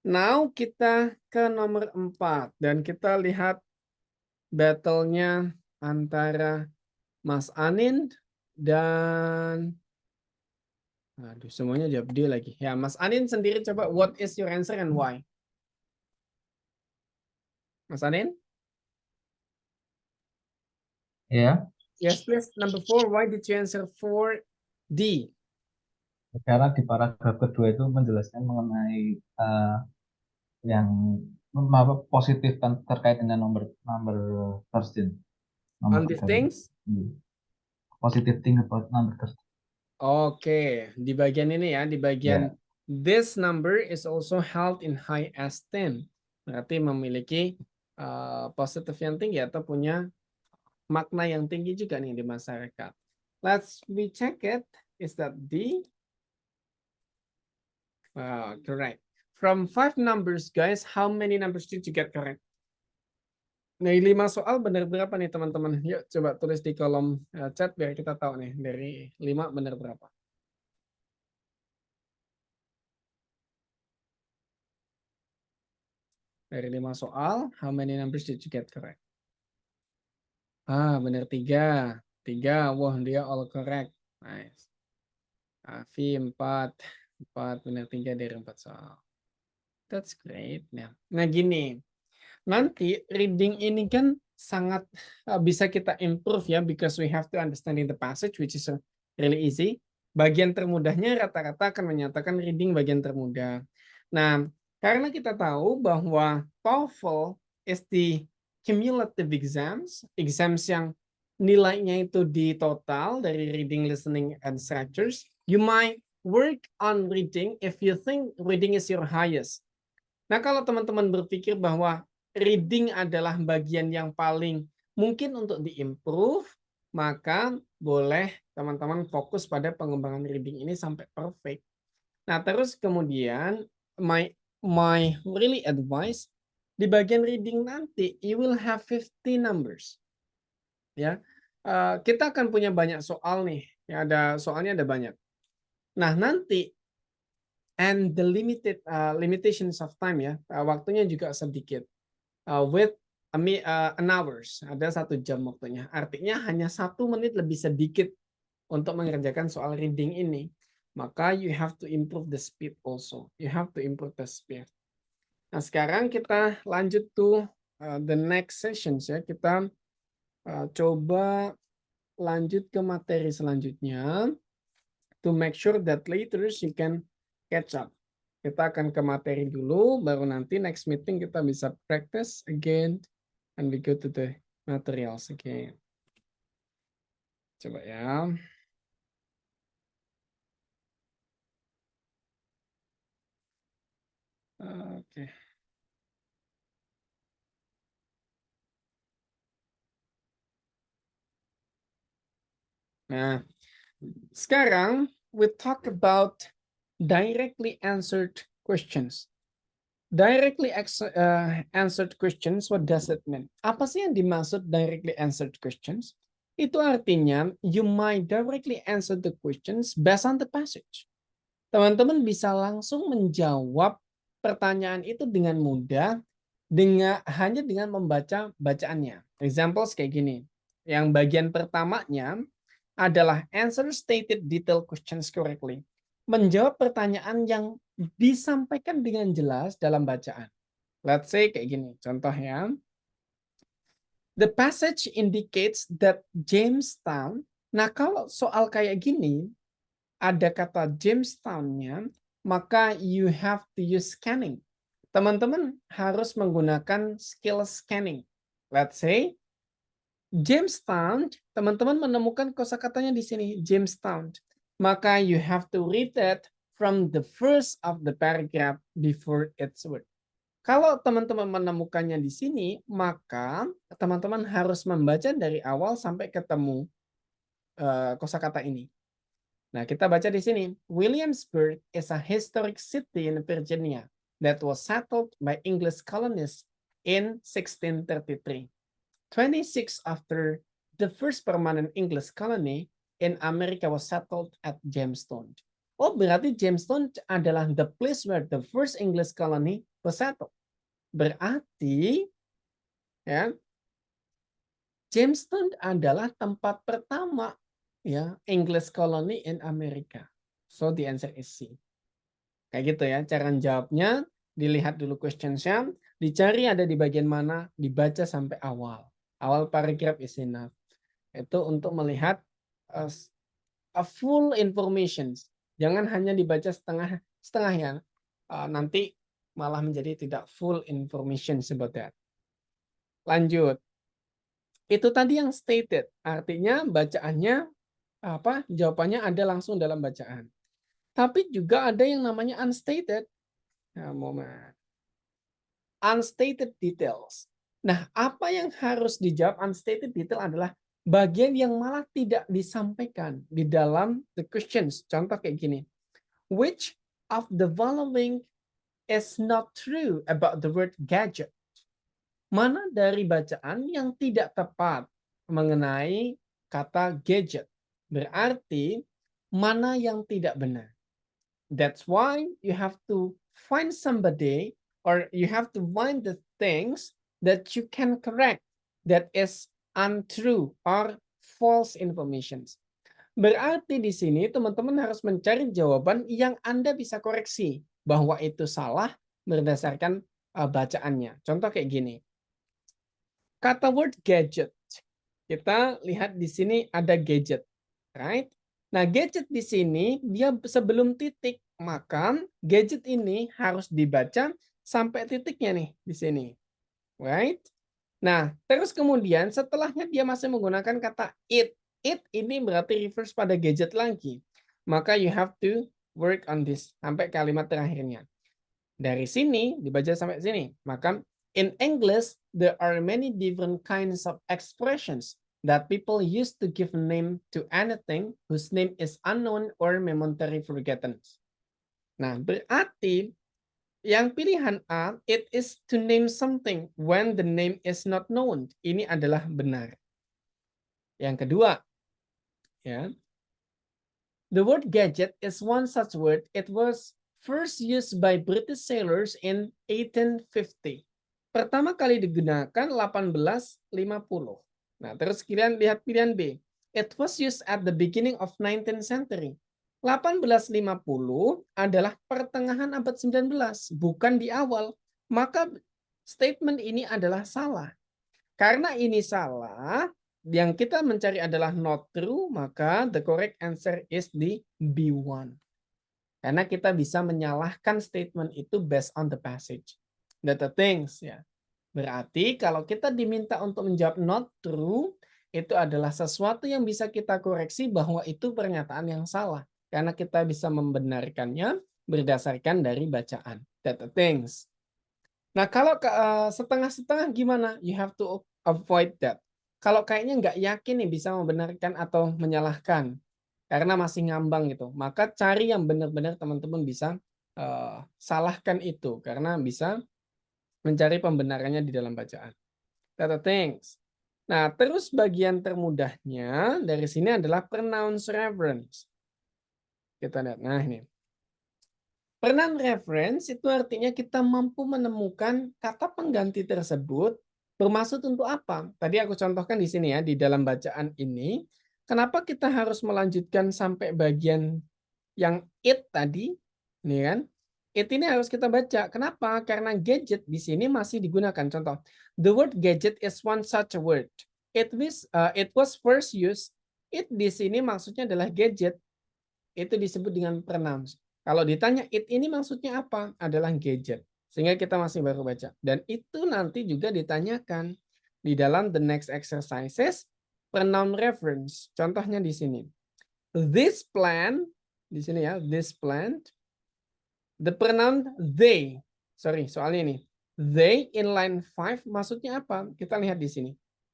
Now kita ke nomor 4 dan kita lihat battle-nya antara Mas Anin dan semuanya jawab D lagi. Ya, Mas Anin sendiri coba what is your answer and why? Mas Anin? Ya, Yes, please. Number 4, why did you answer 4D? karena di paragraf kedua itu menjelaskan mengenai yang positif terkait dengan nomor 13. On these things? Positive thing about number 13. Oke, di bagian ini ya, di bagian this number is also held in high esteem. Berarti memiliki positif yang tinggi atau punya makna yang tinggi juga nih di masyarakat. Let's check it. Is that D? Correct. From 5 numbers, guys, how many numbers did you get correct? Nih 5 soal benar berapa nih teman-teman? Yuk coba tulis di kolom chat biar kita tahu nih dari 5 benar berapa. Dari 5 soal, how many numbers did you get correct? Benar 3. 3. Wah, dia all correct. Nice. V 4. 4 benar 3 dari 4 soal. That's great. Nah gini, nanti reading ini kan sangat bisa kita improve ya, because we have to understanding the passage, which is really easy. Bagian termudahnya rata-rata akan menyatakan reading bagian termudah. Nah, karena kita tahu bahwa TOEFL is the cumulative exams yang nilainya itu di total dari reading, listening, and structures. You might work on reading if you think reading is your highest. Nah, kalau teman-teman berpikir bahwa reading adalah bagian yang paling mungkin untuk diimprove, maka boleh teman-teman fokus pada pengembangan reading ini sampai perfect. Nah, terus kemudian my really advice di bagian reading nanti you will have 50 numbers. Ya. Kita akan punya banyak soal nih. Ya, soalnya ada banyak. Nah, nanti and the limitations of time ya, waktunya juga sedikit. With an hours, ada 1 jam waktunya. Artinya hanya 1 menit lebih sedikit untuk mengerjakan soal reading ini. Maka you have to improve the speed also. You have to improve the speed. Nah, sekarang kita lanjut to the next sessions ya. Kita coba lanjut ke materi selanjutnya. To make sure that later you can catch up. Kita akan ke materi dulu, baru nanti next meeting kita bisa practice again, and we go to the materials again. Coba ya. Oke. Nah, sekarang we talk about directly answered questions. Directly answered questions, what does it mean? Apa sih yang dimaksud directly answered questions? Itu artinya you might directly answer the questions based on the passage. Teman-teman bisa langsung menjawab pertanyaan itu dengan mudah hanya dengan membaca bacaannya. Examples kayak gini. Yang bagian pertamanya adalah answer stated detailed questions correctly. Menjawab pertanyaan yang disampaikan dengan jelas dalam bacaan. Let's say kayak gini, contoh ya. The passage indicates that Jamestown. Nah, kalau soal kayak gini, ada kata Jamestown-nya, maka you have to use scanning. Teman-teman harus menggunakan skill scanning. Let's say, Jamestown, teman-teman menemukan kosakatanya di sini, Jamestown. Maka you have to read that from the first of the paragraph before its word. Kalau teman-teman menemukannya di sini, maka teman-teman harus membaca dari awal sampai ketemu kosakata ini. Nah, kita baca di sini. Williamsburg is a historic city in Virginia that was settled by English colonists in 1633. 26 after the first permanent English colony in America was settled at Jamestown. Oh, berarti Jamestown adalah the place where the first English colony was settled. Berarti ya, Jamestown adalah tempat pertama ya English colony in America. So the answer is C. Kayak gitu ya, cara jawabnya. Dilihat dulu questions-nya, dicari ada di bagian mana, dibaca sampai awal. Awal paragraph is enough. Itu untuk melihat a full information. Jangan hanya dibaca setengahnya. Nanti malah menjadi tidak full information about that. Lanjut. Itu tadi yang stated. Artinya bacaannya jawabannya ada langsung dalam bacaan. Tapi juga ada yang namanya unstated. Nah, momen. Unstated details. Nah, apa yang harus dijawab unstated detail adalah bagian yang malah tidak disampaikan di dalam the questions. Contoh kayak gini. Which of the following is not true about the word gadget? Mana dari bacaan yang tidak tepat mengenai kata gadget? Berarti mana yang tidak benar. That's why you have to find somebody or you have to find the things that you can correct that is untrue or false information. Berarti di sini teman-teman harus mencari jawaban yang Anda bisa koreksi bahwa itu salah berdasarkan bacaannya. Contoh kayak gini. Kata word gadget. Kita lihat di sini ada gadget, right? Nah, gadget di sini dia sebelum titik, maka gadget ini harus dibaca sampai titiknya nih di sini. Right? Nah, terus kemudian setelahnya dia masih menggunakan kata it. It ini berarti refers pada gadget lagi. Maka you have to work on this sampai kalimat terakhirnya. Dari sini dibaca sampai sini. Maka in English there are many different kinds of expressions that people use to give name to anything whose name is unknown or momentary forgotten. Nah, berarti yang pilihan A, it is to name something when the name is not known. Ini adalah benar. Yang kedua, ya. The word gadget is one such word. It was first used by British sailors in 1850. Pertama kali digunakan 1850. Nah, terus kalian lihat pilihan B. It was used at the beginning of 19th century. 1850 adalah pertengahan abad 19, bukan di awal. Maka statement ini adalah salah. Karena ini salah, yang kita mencari adalah not true, maka the correct answer is the B1. Karena kita bisa menyalahkan statement itu based on the passage. Data things, ya. Berarti kalau kita diminta untuk menjawab not true, itu adalah sesuatu yang bisa kita koreksi bahwa itu pernyataan yang salah. Karena kita bisa membenarkannya berdasarkan dari bacaan. Data things. Nah, kalau setengah-setengah gimana? You have to avoid that. Kalau kayaknya nggak yakin nih bisa membenarkan atau menyalahkan karena masih ngambang gitu, maka cari yang benar-benar teman-teman bisa salahkan itu karena bisa mencari pembenarannya di dalam bacaan. Data things. Nah, terus bagian termudahnya dari sini adalah pronouns reference. Kita lihat. Nah, ini. Pronoun reference itu artinya kita mampu menemukan kata pengganti tersebut bermaksud untuk apa. Tadi aku contohkan di sini ya, di dalam bacaan ini. Kenapa kita harus melanjutkan sampai bagian yang it tadi? Ini kan. It ini harus kita baca. Kenapa? Karena gadget di sini masih digunakan. Contoh, the word gadget is one such a word. It was first used. It di sini maksudnya adalah gadget. Itu disebut dengan pronouns. Kalau ditanya it ini maksudnya apa? Adalah gadget. Sehingga kita masih baru baca. Dan itu nanti juga ditanyakan di dalam the next exercises pronoun reference. Contohnya di sini. This plant, di sini ya, this plant. The pronoun they. Sorry, soalnya ini. They in line 5 maksudnya apa? Kita lihat di sini.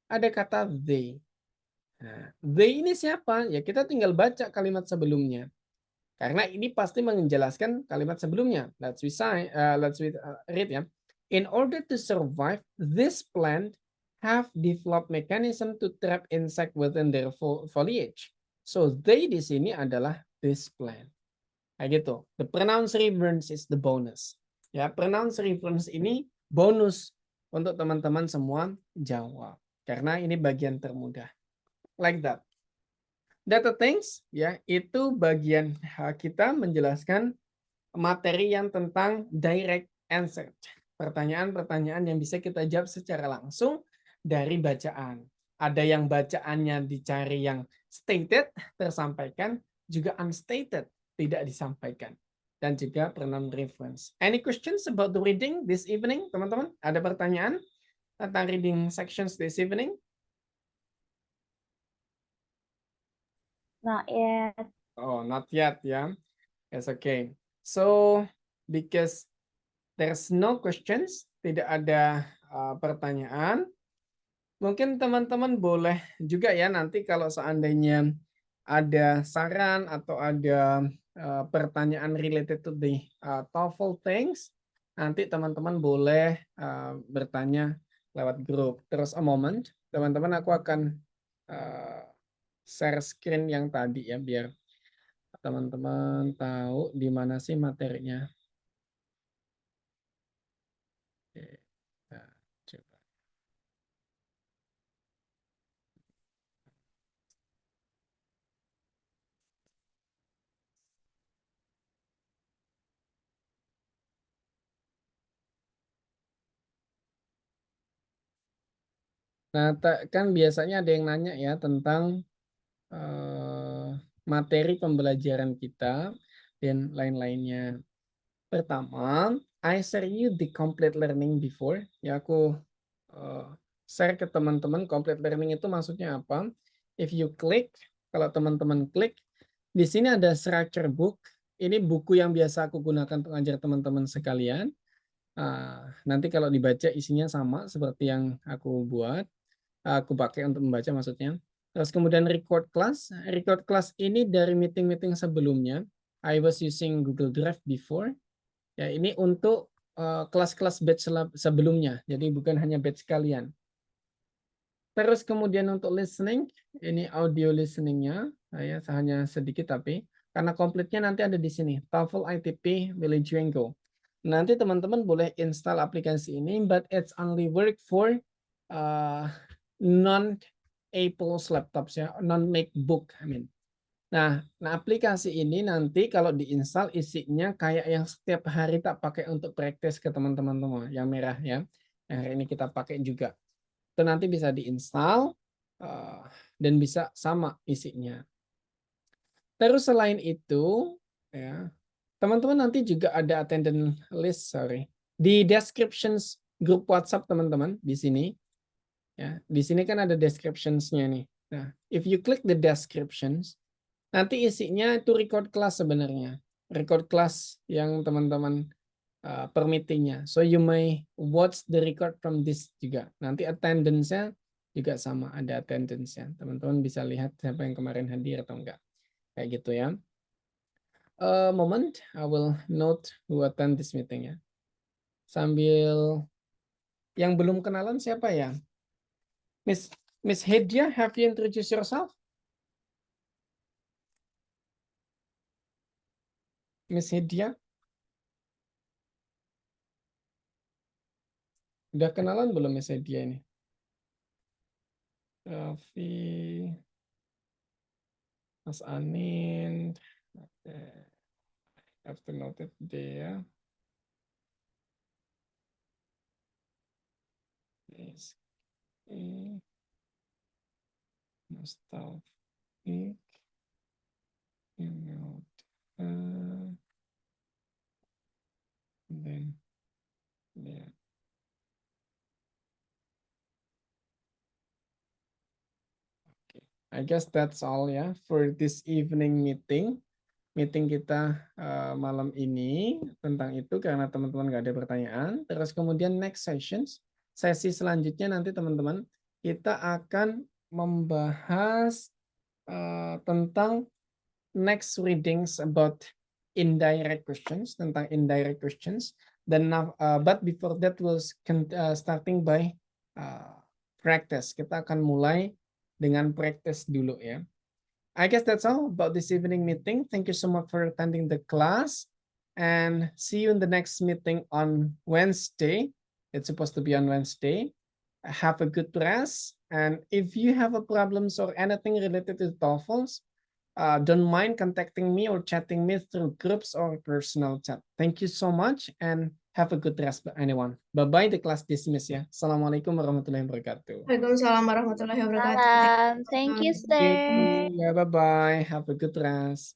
Ada kata they. Nah, they ini siapa? Ya kita tinggal baca kalimat sebelumnya. Karena ini pasti menjelaskan kalimat sebelumnya. Let's read ya. In order to survive, this plant have developed mechanism to trap insect within their foliage. So they di sini adalah this plant. Kayak gitu. The pronouns reference is the bonus. Ya, pronouns reference ini bonus untuk teman-teman semua jawab. Karena ini bagian termudah. Like that. Data things ya itu bagian kita menjelaskan materi yang tentang direct answer. Pertanyaan-pertanyaan yang bisa kita jawab secara langsung dari bacaan. Ada yang bacaannya dicari yang stated, tersampaikan, juga unstated, tidak disampaikan. Dan juga pronoun reference. Any questions about the reading this evening, teman-teman? Ada pertanyaan tentang reading sections this evening? Not yet. Oh, not yet, ya. It's okay. So, because there's no questions, tidak ada pertanyaan, mungkin teman-teman boleh juga ya nanti kalau seandainya ada saran atau ada pertanyaan related to the TOEFL things, nanti teman-teman boleh bertanya lewat grup. Terus a moment, teman-teman aku akan share screen yang tadi ya biar teman-teman tahu di mana sih materinya. Oke, nah, coba. Nah, kan biasanya ada yang nanya ya tentang materi pembelajaran kita dan lain-lainnya. Pertama, I share you the complete learning before. Ya, aku share ke teman-teman complete learning itu maksudnya apa. If you click, kalau teman-teman klik, di sini ada structure book. Ini buku yang biasa aku gunakan untuk ngajar teman-teman sekalian. Nanti kalau dibaca isinya sama seperti yang aku buat. Aku pakai untuk membaca maksudnya. Terus kemudian record class. Record class ini dari meeting-meeting sebelumnya. I was using Google Drive before. Ya, ini untuk kelas-kelas batch sebelumnya. Jadi bukan hanya batch kalian. Terus kemudian untuk listening, ini audio listeningnya. Ya, hanya sedikit tapi karena komplitnya nanti ada di sini. TOEFL ITP Willy Juenggo. Nanti teman-teman boleh install aplikasi ini, but it's only work for non-Apple's laptops ya, non-MacBook. Nah, aplikasi ini nanti kalau diinstal isinya kayak yang setiap hari tak pakai untuk praktis ke teman-teman semua, yang merah ya. Yang hari ini kita pakai juga. Itu nanti bisa diinstal dan bisa sama isinya. Terus selain itu, ya, teman-teman nanti juga ada attendance list, di descriptions grup WhatsApp teman-teman di sini. Ya, di sini kan ada descriptions-nya nih. Nah, if you click the descriptions, nanti isinya itu record class sebenarnya. Record class yang teman-teman per meeting-nya. So you may watch the record from this juga. Nanti attendance-nya juga sama, ada attendance-nya. Teman-teman bisa lihat siapa yang kemarin hadir atau enggak. Kayak gitu ya. Moment, I will note who attend this meeting ya. Sambil yang belum kenalan siapa ya? Miss Hedia, have you introduced yourself? Miss Hedia? Udah kenalan belum Miss Hedia ini? Raffi, Mas Anin, have to note it there. Yes. Mas Taufik, then yeah. Okay. I guess that's all ya for this evening meeting. Meeting kita malam ini tentang itu karena teman-teman nggak ada pertanyaan. Terus kemudian next sesi selanjutnya nanti teman-teman kita akan membahas tentang next readings about indirect questions, tentang indirect questions. Dan but before that we'll starting by practice. Kita akan mulai dengan practice dulu ya. I guess that's all about this evening meeting. Thank you so much for attending the class and see you in the next meeting on Wednesday. It's supposed to be on Wednesday. Have a good rest. And if you have a problems or anything related to TOEFLs, don't mind contacting me or chatting me through groups or personal chat. Thank you so much and have a good rest, anyone. Bye-bye, the class dismiss ya. Assalamualaikum warahmatullahi wabarakatuh. Waalaikumsalam warahmatullahi wabarakatuh. Salam. Thank you, sir. Ya, bye-bye. Have a good rest.